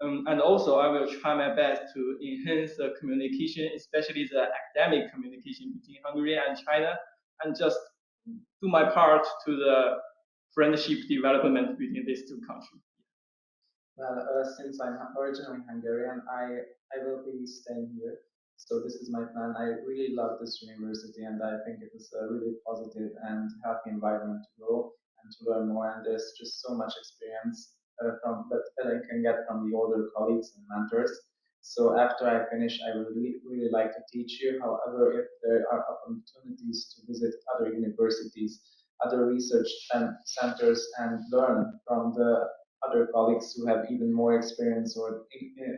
and also I will try my best to enhance the communication, especially the academic communication between Hungary and China, and just do my part to the friendship development between these two countries. Well, since I'm originally Hungarian, I will be staying here. So this is my plan. I really love this university, and I think it is a really positive and happy environment to go and to learn more. And there's just so much experience from that I can get from the older colleagues and mentors. So after I finish, I would really like to teach you. However, if there are opportunities to visit other universities, other research centers, and learn from the other colleagues who have even more experience or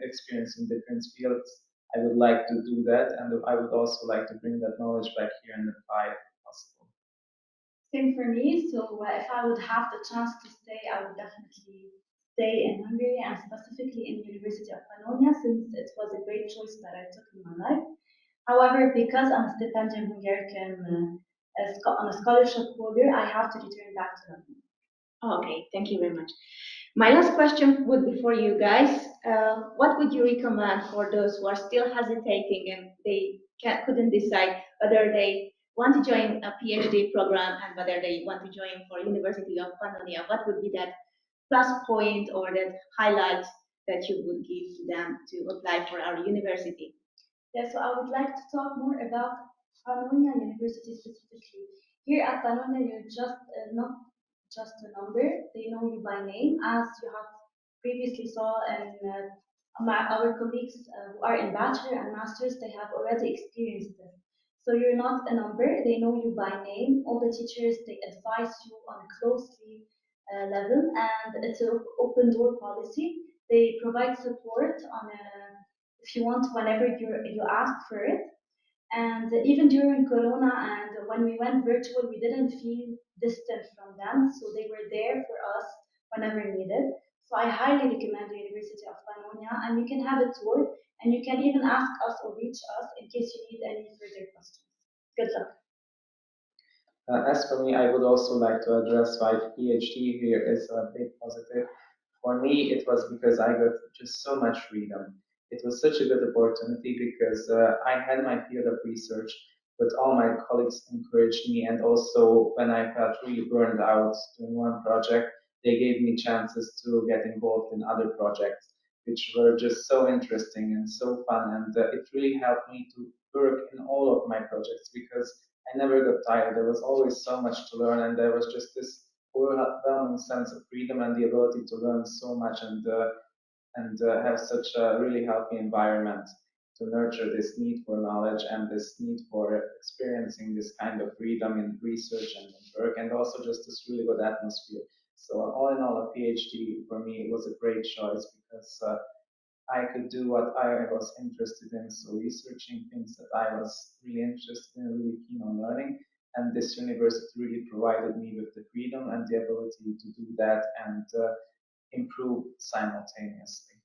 experience in different fields, I would like to do that, and I would also like to bring that knowledge back here and apply it if possible. Same for me. So if I would have the chance to stay, I would definitely stay in Hungary and specifically in University of Pannonia since it was a great choice that I took in my life. However, because I'm a stipendium Hungarian on a scholarship holder, I have to return back to London. Okay, thank you very much. My last question would be for you guys. What would you recommend for those who are still hesitating and they couldn't decide whether they want to join a PhD program and whether they want to join for University of Pannonia? What would be that plus point or that highlight that you would give to them to apply for our university? Yeah, so I would like to talk more about Pannonia University specifically. Here at Pannonia, you're just not just a number. They know you by name, as you have previously saw in our colleagues who are in bachelor and masters. They have already experienced this. So you're not a number. They know you by name. All the teachers they advise you on a closely level, and it's an open door policy. They provide support on a if you want whenever you ask for it. And even during Corona and when we went virtual, we didn't feel distant from them. So they were there for us whenever needed. So I highly recommend the University of Pannonia, and you can have a tour and you can even ask us or reach us in case you need any further questions. Good luck. As for me, I would also like to address why PhD here is a big positive. For me, it was because I got just so much freedom. It was such a good opportunity because I had my field of research, but all my colleagues encouraged me. And also, when I felt really burned out doing one project, they gave me chances to get involved in other projects, which were just so interesting and so fun. And it really helped me to work in all of my projects because I never got tired. There was always so much to learn, and there was just this overwhelming sense of freedom and the ability to learn so much and have such a really healthy environment to nurture this need for knowledge and this need for experiencing this kind of freedom in research and in work, and also just this really good atmosphere. So all in all, a PhD for me was a great choice because I could do what I was interested in, so researching things that I was really interested in, really keen on learning. And this university really provided me with the freedom and the ability to do that and improve simultaneously.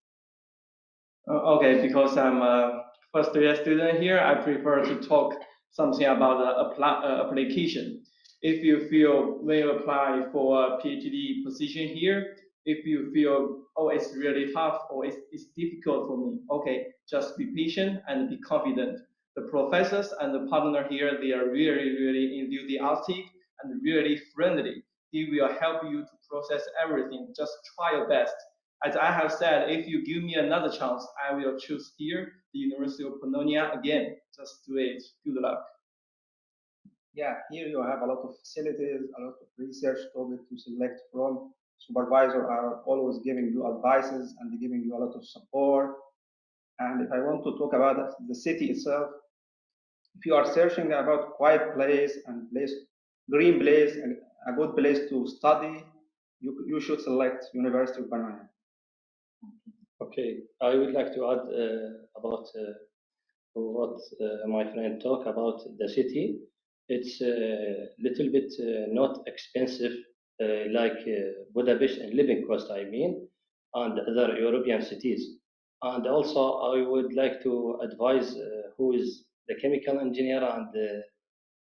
Okay, because I'm a first year student here, I prefer to talk something about the application. If you feel when you apply for a PhD position here, if you feel, oh, it's really tough or it's difficult for me, okay, just be patient and be confident. The professors and the partner here, they are really, really enthusiastic and really friendly. They will help you to process everything. Just try your best. As I have said, if you give me another chance, I will choose here, the University of Pannonia again. Just do it. Good luck. Yeah, here you have a lot of facilities, a lot of research topic to select from. Supervisors are always giving you advices and giving you a lot of support. And if I want to talk about the city itself, if you are searching about quiet place and green place, and a good place to study, you should select University of Pannonia. Okay, I would like to add about what my friend talked about the city. It's a little bit not expensive like Budapest and living cost, I mean, and other European cities. And also, I would like to advise who is the chemical engineer and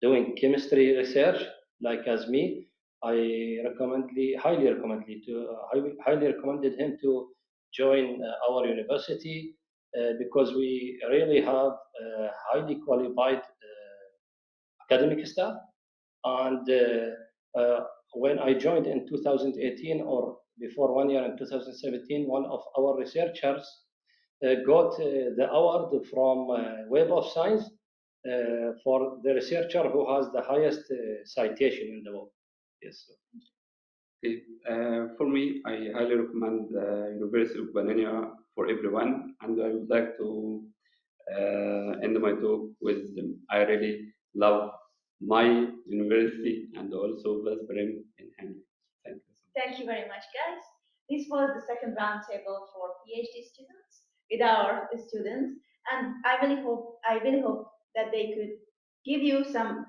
doing chemistry research, like as me. Highly recommended him to join our university because we really have highly qualified academic staff. And when I joined in 2018 or before 1 year in 2017, one of our researchers got the award from Web of Science for the researcher who has the highest citation in the world. Yes. Okay. For me, I highly recommend the University of Pannonia for everyone, and I would like to end my talk with I really love my university and also Veszprém in Hungary. Thank you. Thank you very much, guys. This was the second roundtable for PhD students with our students, and I really hope that they could give you some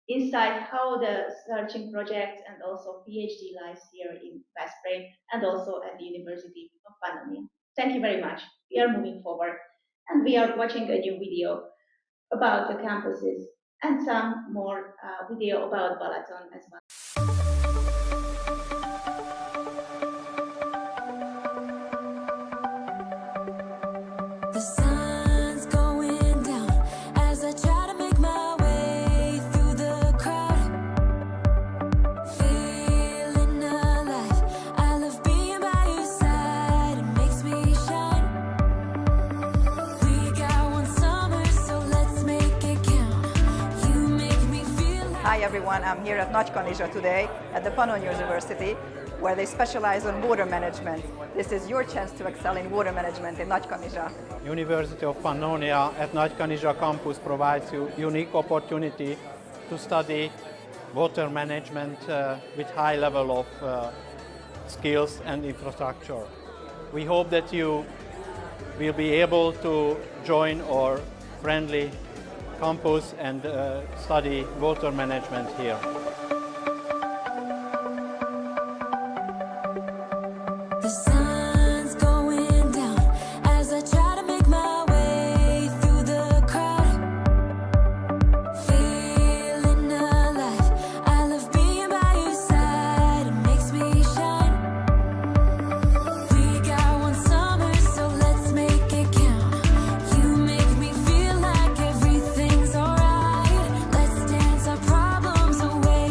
insight how the searching project and also PhD lives here in Veszprém and also at the University of Pannonia. Thank you very much. We are moving forward, and we are watching a new video about the campuses and some more video about Balaton as well. The sun's going down as I try to make my way through the crowd. Feeling alive, I love being by your side, it makes me shine. We got one summer, so let's make it count. You make me feel like... Hi everyone, I'm here at Nagykanizsa today at the Pannon University, where they specialize on water management. This is your chance to excel in water management in Nagykanizsa. University of Pannonia at Nagykanizsa Campus provides you unique opportunity to study water management with high level of skills and infrastructure. We hope that you will be able to join our friendly campus and study water management here. The sun's going down as I try to make my way through the crowd. Feeling alive, I love being by your side, it makes me shine. We got one summer, so let's make it count. You make me feel like everything's alright. Let's dance our problems away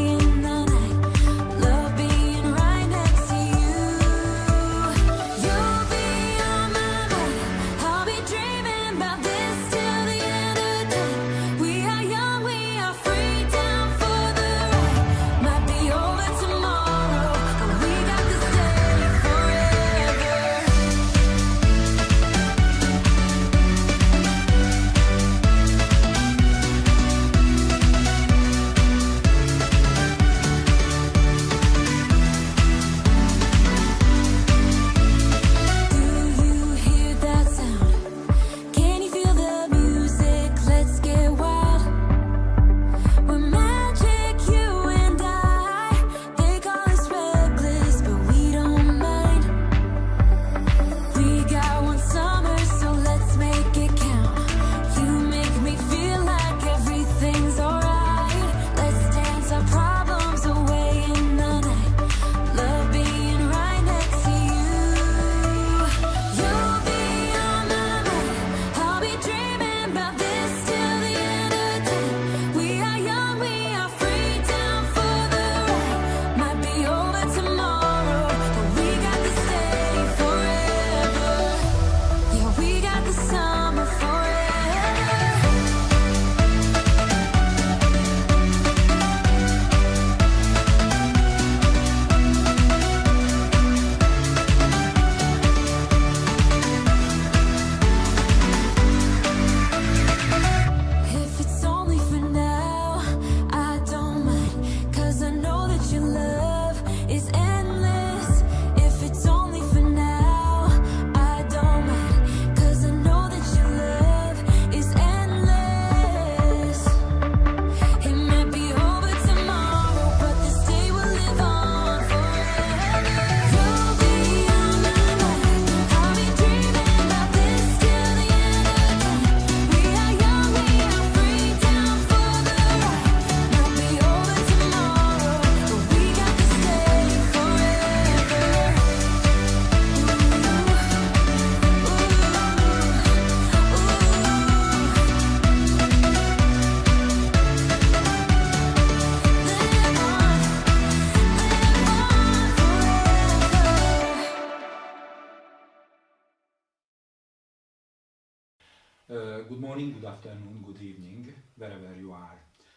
Good morning, good afternoon, good evening, wherever you are.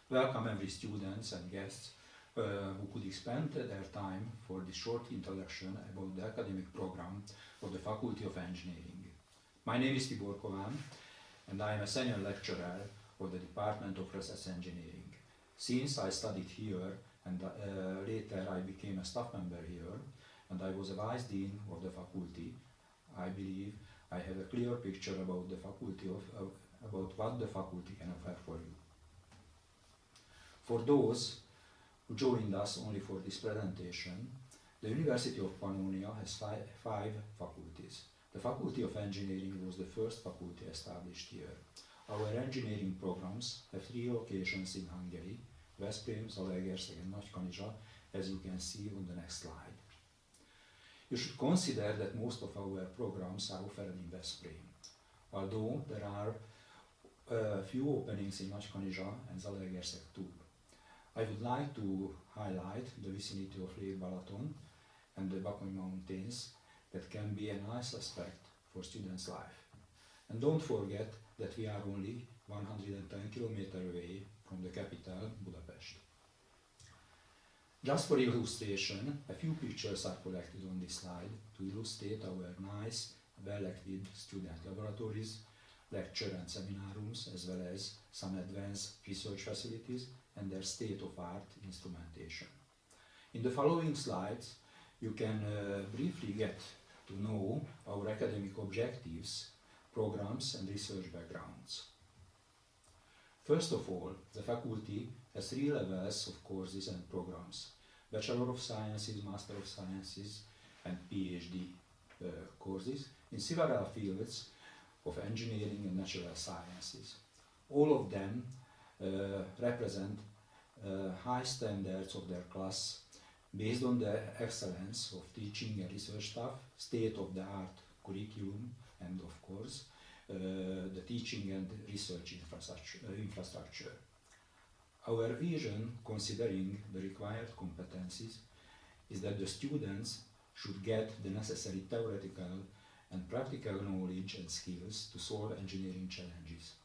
Welcome every students and guests who could spend their time for this short introduction about the academic program of the Faculty of Engineering. My name is Tibor Kován, and I am a senior lecturer of the Department of Process Engineering. Since I studied here and later I became a staff member here, and I was a vice dean of the faculty, I believe I have a clear picture about the faculty about what the faculty can offer for you. For those who joined us only for this presentation, the University of Pannonia has five faculties. The Faculty of Engineering was the first faculty established here. Our engineering programs have 3 locations in Hungary: Veszprém, Zalaegerszeg and Nagykanizsa, as you can see on the next slide. You should consider that most of our programs are offered in Veszprém, although there are few openings in Nagykanizsa and Zalaegerszeg too. I would like to highlight the vicinity of Lake Balaton and the Bakony Mountains that can be a nice aspect for students' life. And don't forget that we are only 110 km away from the capital, Budapest. Just for illustration, a few pictures are collected on this slide to illustrate our nice, well-equipped student laboratories, lecture and seminar rooms, as well as some advanced research facilities and their state-of-art instrumentation. In the following slides, you can briefly get to know our academic objectives, programs and research backgrounds. First of all, the faculty has 3 levels of courses and programs: Bachelor of Sciences, Master of Sciences and PhD courses in several fields of engineering and natural sciences. All of them represent high standards of their class based on the excellence of teaching and research staff, state-of-the-art curriculum, and of course the teaching and research infrastructure. Our vision, considering the required competencies, is that the students should get the necessary theoretical and practical knowledge and skills to solve engineering challenges.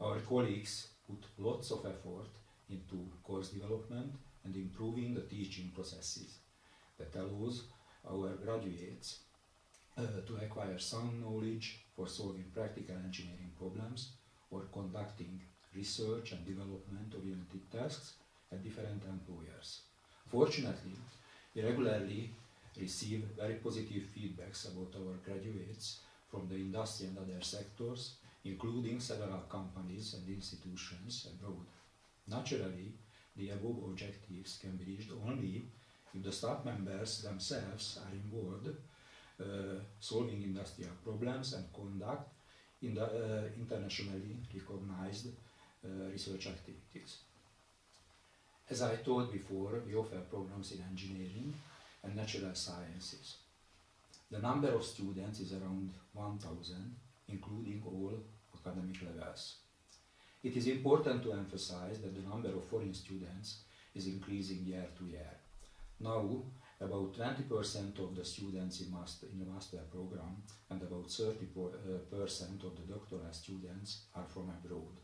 Our colleagues put lots of effort into course development and improving the teaching processes that allows our graduates to acquire sound knowledge for solving practical engineering problems or conducting research and development oriented tasks at different employers. Fortunately, we regularly receive very positive feedbacks about our graduates from the industry and other sectors, including several companies and institutions abroad. Naturally, the above objectives can be reached only if the staff members themselves are involved solving industrial problems and conduct in the internationally recognized research activities. As I told before, we offer programs in engineering and natural sciences. The number of students is around 1,000, including all academic levels. It is important to emphasize that the number of foreign students is increasing year to year. Now, about 20% of the students in the master program and about 30% of the doctoral students are from abroad.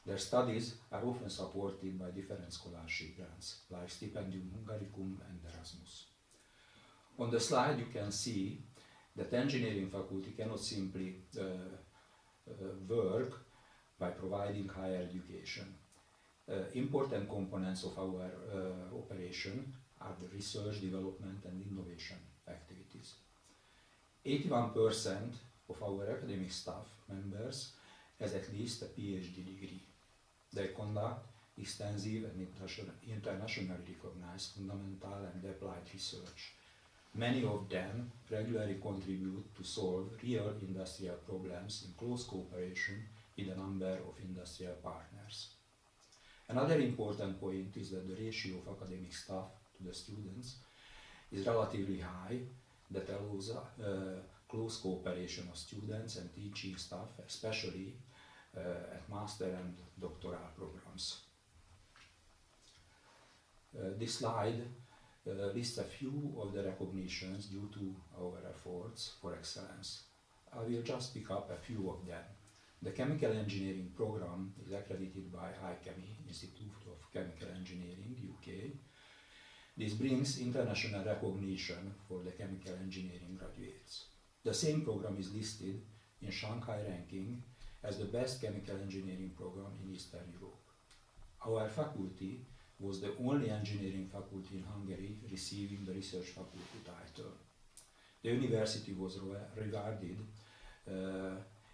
Their studies are often supported by different scholarship grants, like Stipendium Hungaricum and Erasmus. On the slide you can see that engineering faculty cannot simply work by providing higher education. Important components of our operation are the research, development and innovation activities. 81% of our academic staff members has at least a PhD degree. They conduct extensive and internationally recognized fundamental and applied research. Many of them regularly contribute to solve real industrial problems in close cooperation with a number of industrial partners. Another important point is that the ratio of academic staff to the students is relatively high, that allows close cooperation of students and teaching staff, especially at master and doctoral programs. This slide lists a few of the recognitions due to our efforts for excellence. I will just pick up a few of them. The chemical engineering program is accredited by IChemE, Institute of Chemical Engineering, UK. This brings international recognition for the chemical engineering graduates. The same program is listed in Shanghai ranking as the best chemical engineering program in Eastern Europe. Our faculty was the only engineering faculty in Hungary receiving the research faculty title. The university was regarded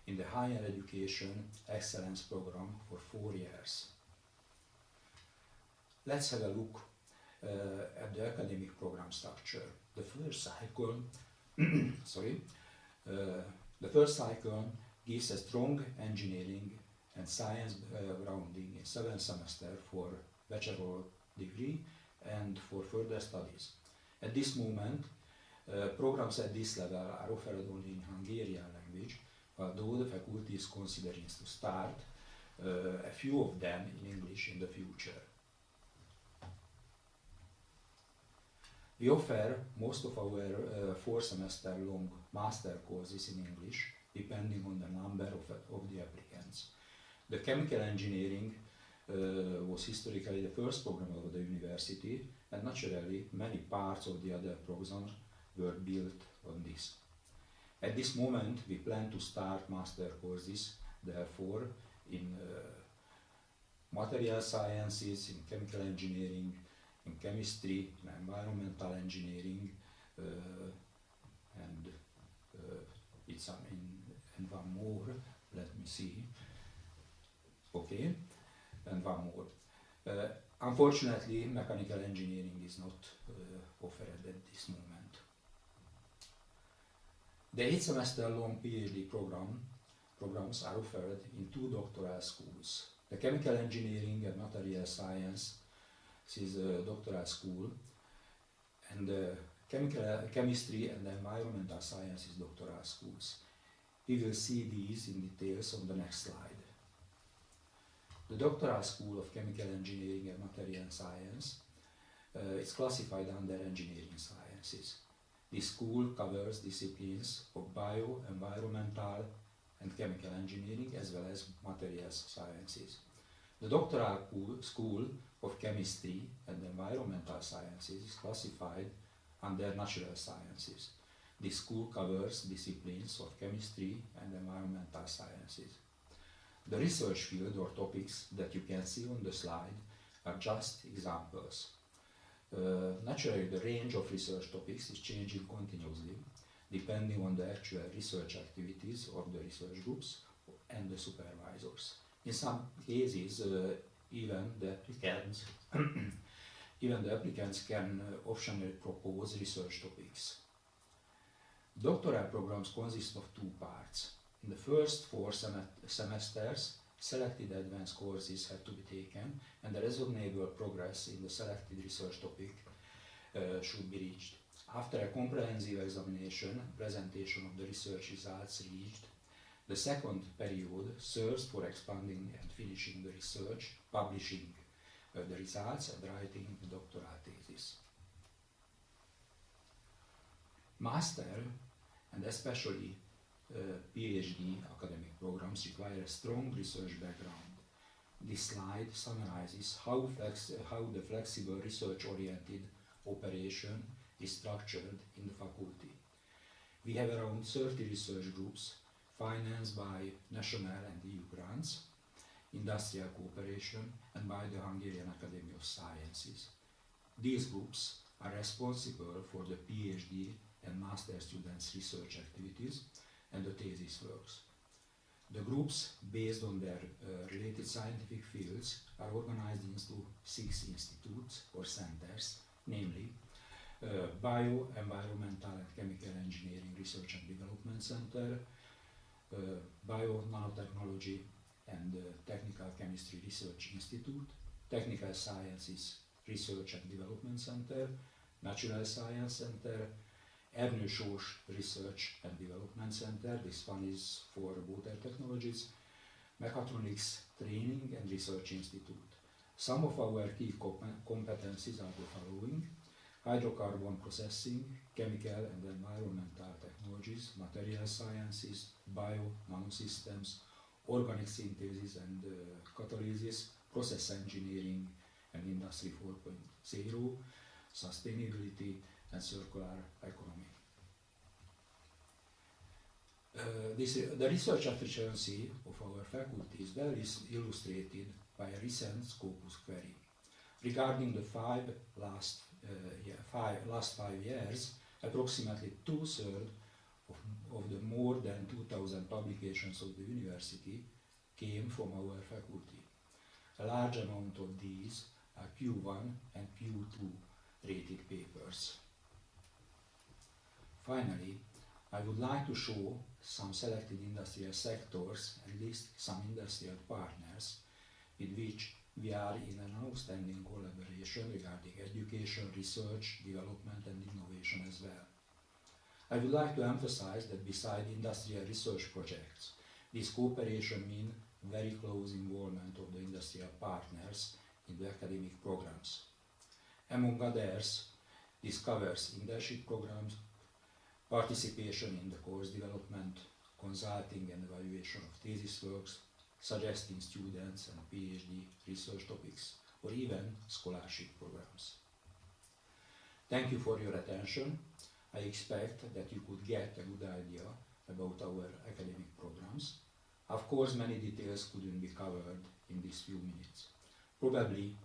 in the higher education excellence program for 4 years. Let's have a look at the academic program structure. The first cycle, the first cycle gives a strong engineering and science grounding in 7 semesters for bachelor degree and for further studies. At this moment, programs at this level are offered only in Hungarian language, although the faculty is considering to start a few of them in English in the future. We offer most of our 4-semester long master courses in English, depending on the number of the applicants. The chemical engineering was historically the first program of the university, and naturally many parts of the other programs were built on this. At this moment, we plan to start master courses, therefore, in material sciences, in chemical engineering, in chemistry, in environmental engineering, and one more, let me see. Okay, and one more. Unfortunately, mechanical engineering is not offered at this moment. The 8-semester long PhD programs are offered in 2 doctoral schools. The Chemical Engineering and Material Science is a doctoral school, and the Chemistry and Environmental Sciences doctoral schools. We will see these in details on the next slide. The Doctoral School of Chemical Engineering and Material Science is classified under Engineering Sciences. This school covers disciplines of bio, environmental, and chemical engineering, as well as materials sciences. The Doctoral School of Chemistry and Environmental Sciences is classified under Natural Sciences. This school covers disciplines of chemistry and environmental sciences. The research field or topics that you can see on the slide are just examples. Naturally, the range of research topics is changing continuously, depending on the actual research activities of the research groups and the supervisors. In some cases, even the applicants can optionally propose research topics. Doctoral programs consist of 2 parts. In the first 4 semesters, selected advanced courses have to be taken, and the reasonable progress in the selected research topic should be reached. After a comprehensive examination, presentation of the research results reached, the second period serves for expanding and finishing the research, publishing the results, and writing the doctoral thesis. Master, and especially PhD academic programs, require a strong research background. This slide summarizes how the flexible research-oriented operation is structured in the faculty. We have around 30 research groups financed by national and EU grants, industrial cooperation, and by the Hungarian Academy of Sciences. These groups are responsible for the PhD and master students' research activities and the thesis works. The groups, based on their related scientific fields, are organized into 6 institutes or centers, namely Bio, Environmental and Chemical Engineering Research and Development Center, Bio, Nanotechnology and Technical Chemistry Research Institute, Technical Sciences Research and Development Center, Natural Science Center, Ernő Sós Research and Development Center, this one is for water technologies, Mechatronics Training and Research Institute. Some of our key competencies are the following: hydrocarbon processing, chemical and environmental technologies, material sciences, bio, nanosystems, organic synthesis and catalysis, process engineering and industry 4.0, sustainability and circular economy. The research efficiency of our faculty is well illustrated by a recent Scopus query. Regarding the last 5 years, approximately 2/3 of the more than 2,000 publications of the university came from our faculty. A large amount of these are Q1 and Q2 rated papers. Finally, I would like to show some selected industrial sectors and list some industrial partners with which we are in an outstanding collaboration regarding education, research, development and innovation as well. I would like to emphasize that beside industrial research projects, this cooperation means very close involvement of the industrial partners in the academic programs. Among others, this covers internship programs, participation in the course development, consulting and evaluation of thesis works, suggesting students and PhD research topics, or even scholarship programs. Thank you for your attention. I expect that you could get a good idea about our academic programs. Of course, many details couldn't be covered in these few minutes. Probably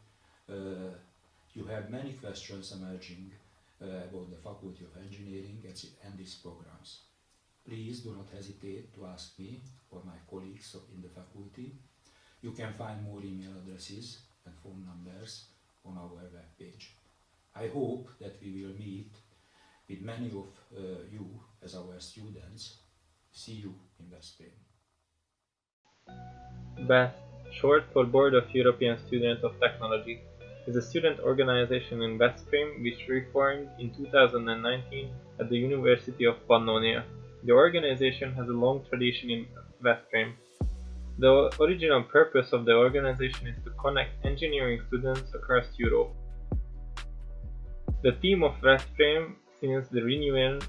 you have many questions emerging about the Faculty of Engineering and its programs. Please do not hesitate to ask me or my colleagues in the faculty. You can find more email addresses and phone numbers on our webpage. I hope that we will meet with many of you as our students. See you in Veszprém. BEST, short for Board of European Students of Technology, is a student organization in Veszprém which reformed in 2019 at the University of Pannonia. The organization has a long tradition in Veszprém. The original purpose of the organization is to connect engineering students across Europe. The theme of Veszprém since the renewal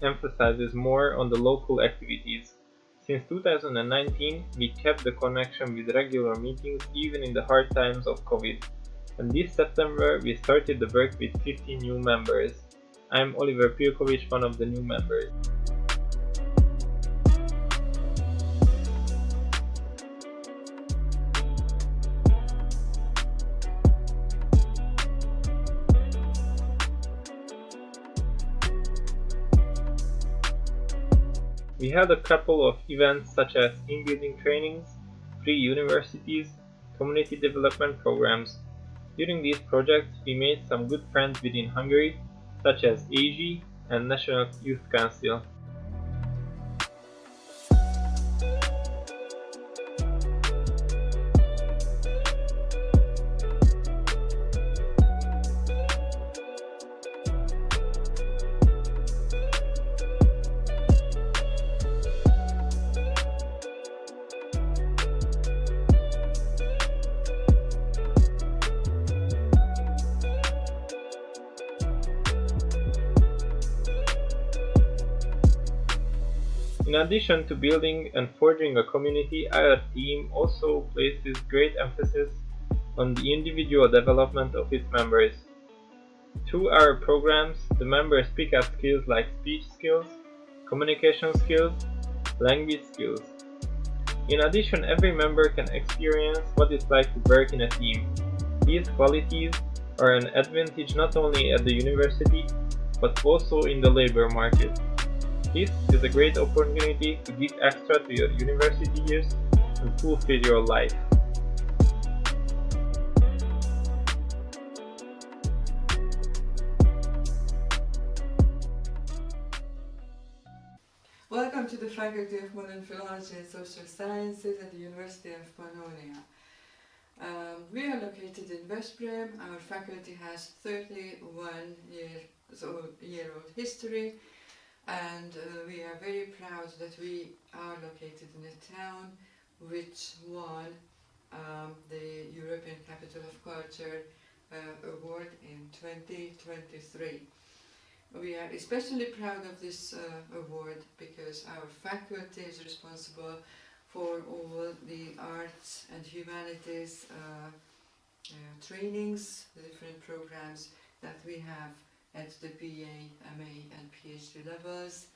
emphasizes more on the local activities. Since 2019, we kept the connection with regular meetings even in the hard times of COVID. And this September, we started the work with 50 new members. I'm Oliver Pilkovic, one of the new members. We had a couple of events such as in-building trainings, free universities, community development programs. During these projects, we made some good friends within Hungary, such as AG and National Youth Council. In addition to building and forging a community, our team also places great emphasis on the individual development of its members. Through our programs, the members pick up skills like speech skills, communication skills, language skills. In addition, every member can experience what it's like to work in a team. These qualities are an advantage not only at the university, but also in the labor market. This is a great opportunity to give extra to your university years and fulfill your life. Welcome to the Faculty of Modern Philology and Social Sciences at the University of Pannonia. We are located in Veszprém. Our faculty has 31-year-old history, and we are very proud that we are located in a town which won the European Capital of Culture award in 2023. We are especially proud of this award because our faculty is responsible for all the arts and humanities trainings, the different programs that we have at the BA, MA and PhD levels.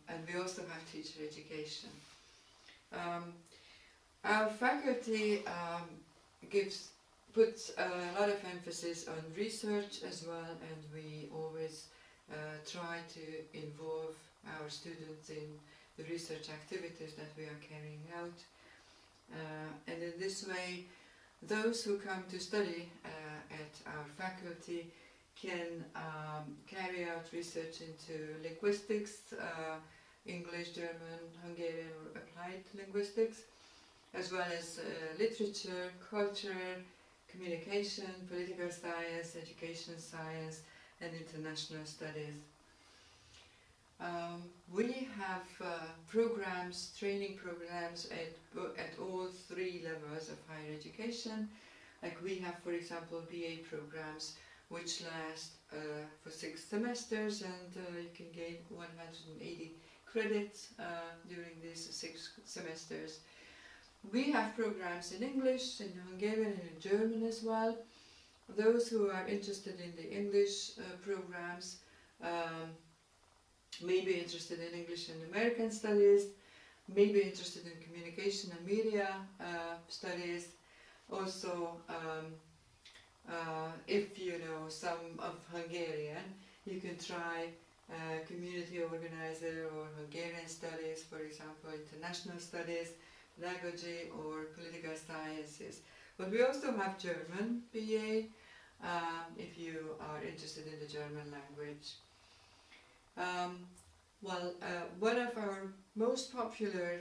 And we also have teacher education. Our faculty puts a lot of emphasis on research as well, and we always try to involve our students in the research activities that we are carrying out. And in this way, those who come to study at our faculty can carry out research into linguistics, English, German, Hungarian or applied linguistics, as well as literature, culture, communication, political science, education science and international studies. We have programs, training programs at all three levels of higher education. Like we have, for example, BA programs which last for 6 semesters, and you can gain 180 credits during these 6 semesters. We have programs in English, in Hungarian and in German as well. Those who are interested in the English programs may be interested in English and American studies, may be interested in communication and media studies. Also, if you know some of Hungarian, you can try community organizer or Hungarian studies, for example, international studies, pedagogy or political sciences. But we also have German BA, if you are interested in the German language. One of our most popular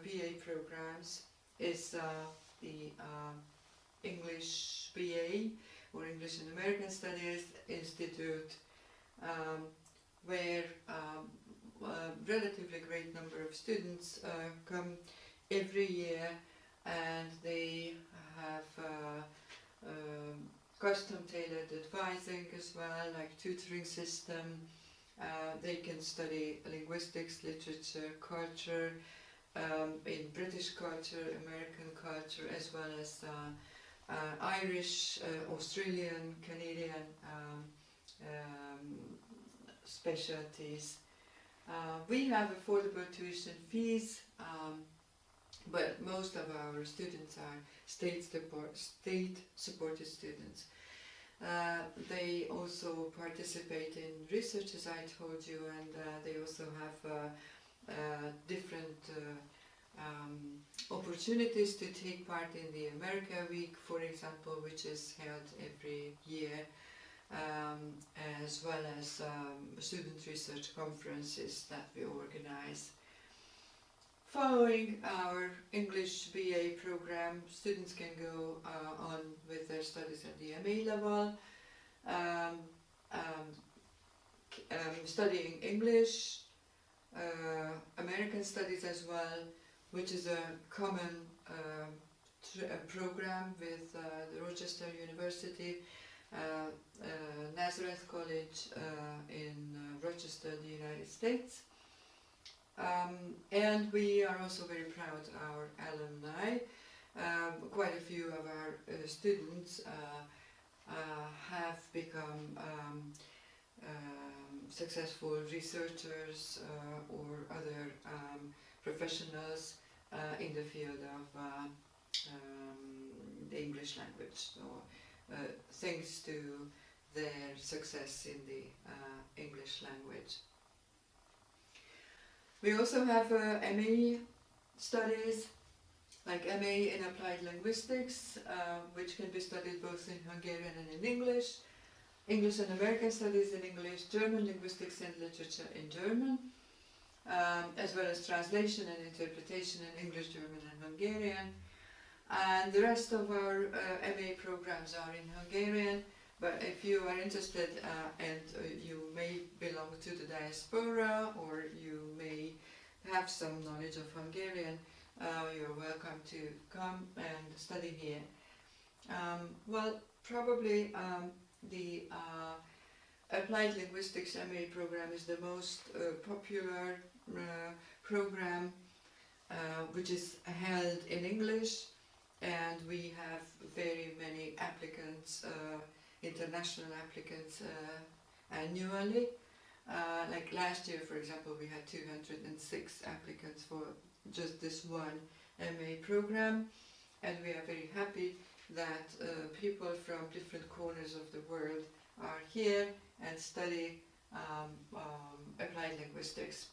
BA programs is the English BA, or English and American Studies Institute, where a relatively great number of students come every year, and they have custom-tailored advising as well, like tutoring system. They can study linguistics, literature, culture, in British culture, American culture, as well as Irish, Australian, Canadian specialties. We have affordable tuition fees, but most of our students are state-supported students. They also participate in research, as I told you, and they also have different opportunities to take part in the America Week, for example, which is held every year, as well as student research conferences that we organize. Following our English BA program, students can go on with their studies at the MA level, studying English, American studies as well, which is a common program with the Rochester University, Nazareth College in Rochester, the United States. And we are also very proud of our alumni. Quite a few of our students have become successful researchers or other professionals in the field of the English language, so thanks to their success in the English language. We also have MA studies, like MA in Applied Linguistics, which can be studied both in Hungarian and in English, English and American Studies in English, German Linguistics and Literature in German, as well as translation and interpretation in English, German and Hungarian. And the rest of our MA programs are in Hungarian, but if you are interested and you may belong to the diaspora, or you may have some knowledge of Hungarian, you're welcome to come and study here. Probably the Applied Linguistics MA program is the most popular program. which is held in English, and we have very many applicants, international applicants annually. Like last year, for example, we had 206 applicants for just this one MA program, and we are very happy that people from different corners of the world are here and study applied linguistics.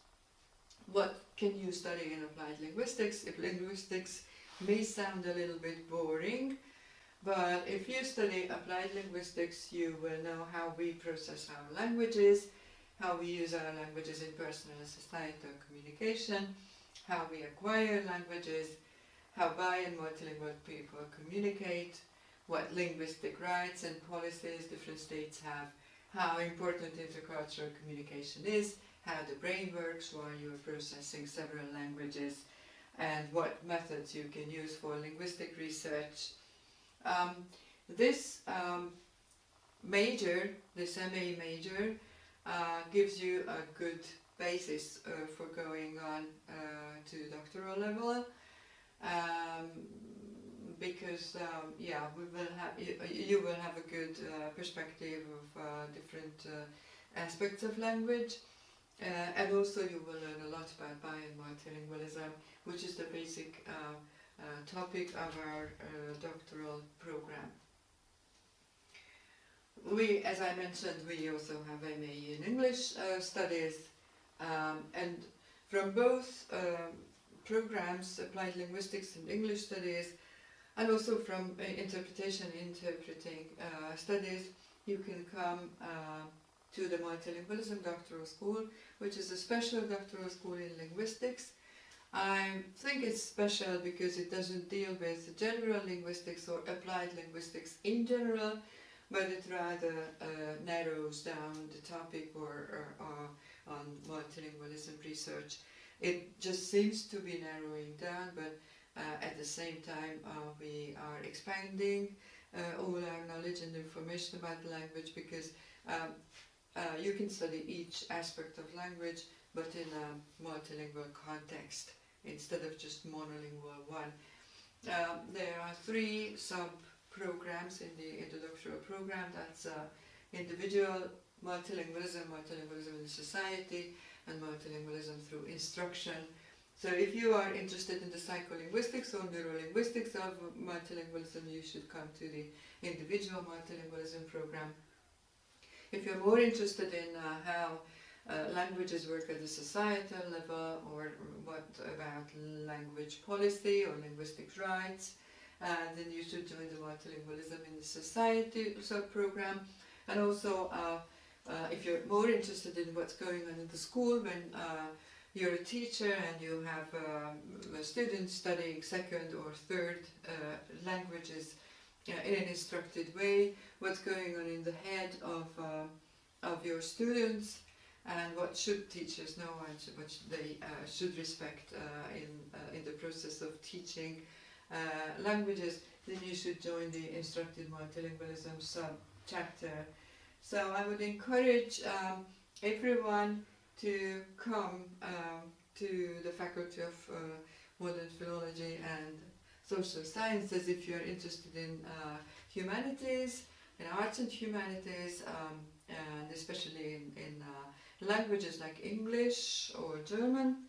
What can you study in applied linguistics? If linguistics may sound a little bit boring, but if you study applied linguistics, you will know how we process our languages, how we use our languages in personal and societal communication, how we acquire languages, how bi- and multilingual people communicate, what linguistic rights and policies different states have, how important intercultural communication is, how the brain works while you are processing several languages, and what methods you can use for linguistic research. This major, this MA major, gives you a good basis for going on to doctoral level, because yeah, you will have a good perspective of different aspects of language, and also you will learn a lot about bi- and multilingualism, which is the basic topic of our doctoral program. We, as I mentioned, we also have MA in English studies, and from both programs, applied linguistics and English studies, and also from interpretation interpreting studies, you can come to the Multilingualism Doctoral School, which is a special doctoral school in linguistics. I think it's special because it doesn't deal with general linguistics or applied linguistics in general, but it rather narrows down the topic or on multilingualism research. It just seems to be narrowing down, but at the same time we are expanding all our knowledge and information about the language, because you can study each aspect of language but in a multilingual context instead of just monolingual one. There are 3 sub-programs in the doctoral program. That's individual multilingualism, multilingualism in society, and multilingualism through instruction. So if you are interested in the psycholinguistics or neurolinguistics of multilingualism, you should come to the individual multilingualism program. If you're more interested in how languages work at the societal level, or what about language policy or linguistic rights, then you should join the multilingualism in the society sub-program. And also, if you're more interested in what's going on in the school when you're a teacher and you have students studying 2nd or 3rd languages in an instructed way, what's going on in the head of your students, and what should teachers know and what they should respect in the process of teaching languages, then you should join the Instructed Multilingualism sub-chapter. So I would encourage everyone to come to the Faculty of Modern Philology and Social Sciences if you're interested in humanities, in arts and humanities, and especially in languages like English or German.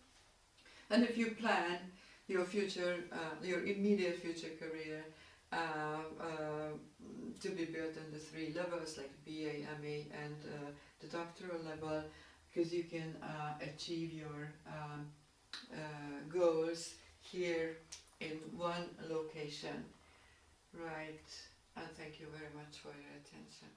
And if you plan your future, your immediate future career to be built on the 3 levels like BA, MA, and the doctoral level, because you can achieve your goals here in one location. Right, and thank you very much for your attention.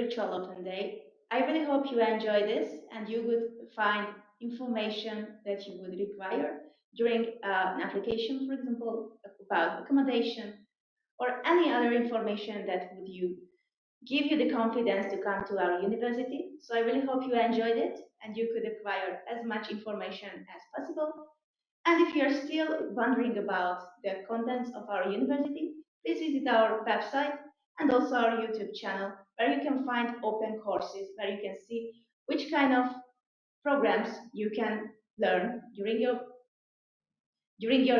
virtual open day. I really hope you enjoy this and you would find information that you would require during an application, for example, about accommodation or any other information that would give you the confidence to come to our university. So I really hope you enjoyed it and you could acquire as much information as possible. And if you're still wondering about the contents of our university, please visit our website and also our YouTube channel, where you can find open courses, where you can see which kind of programs you can learn during your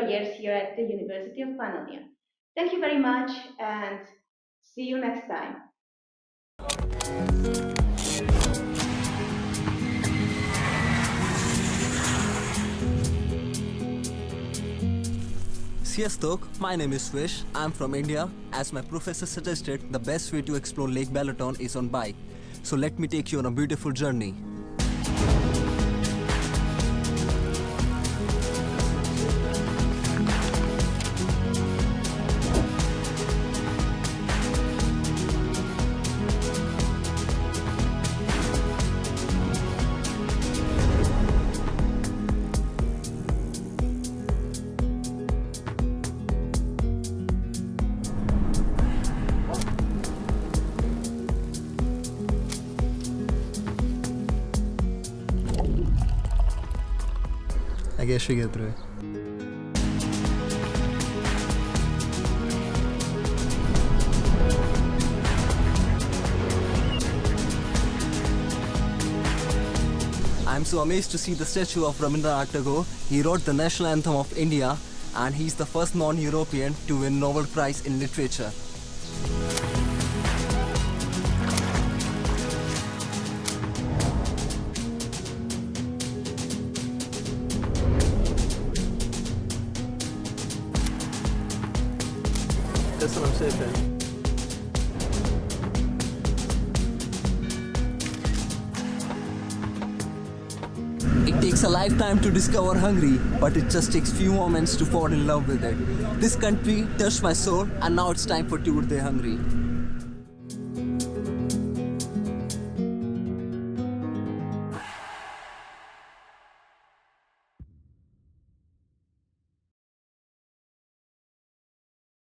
years here at the University of Pannonia. Thank you very much and see you next time. Sziasztok, my name is Vish. I'm from India. As my professor suggested, the best way to explore Lake Balaton is on bike. So let me take you on a beautiful journey. Egészségedre. I'm so amazed to see the statue of Rabindranath Tagore. He wrote the national anthem of India and he's the first non-European to win Nobel Prize in Literature. Köszönöm szépen! It takes a lifetime to discover Hungary, but it just takes few moments to fall in love with it. This country touched my soul and now it's time for Tour de Hungary.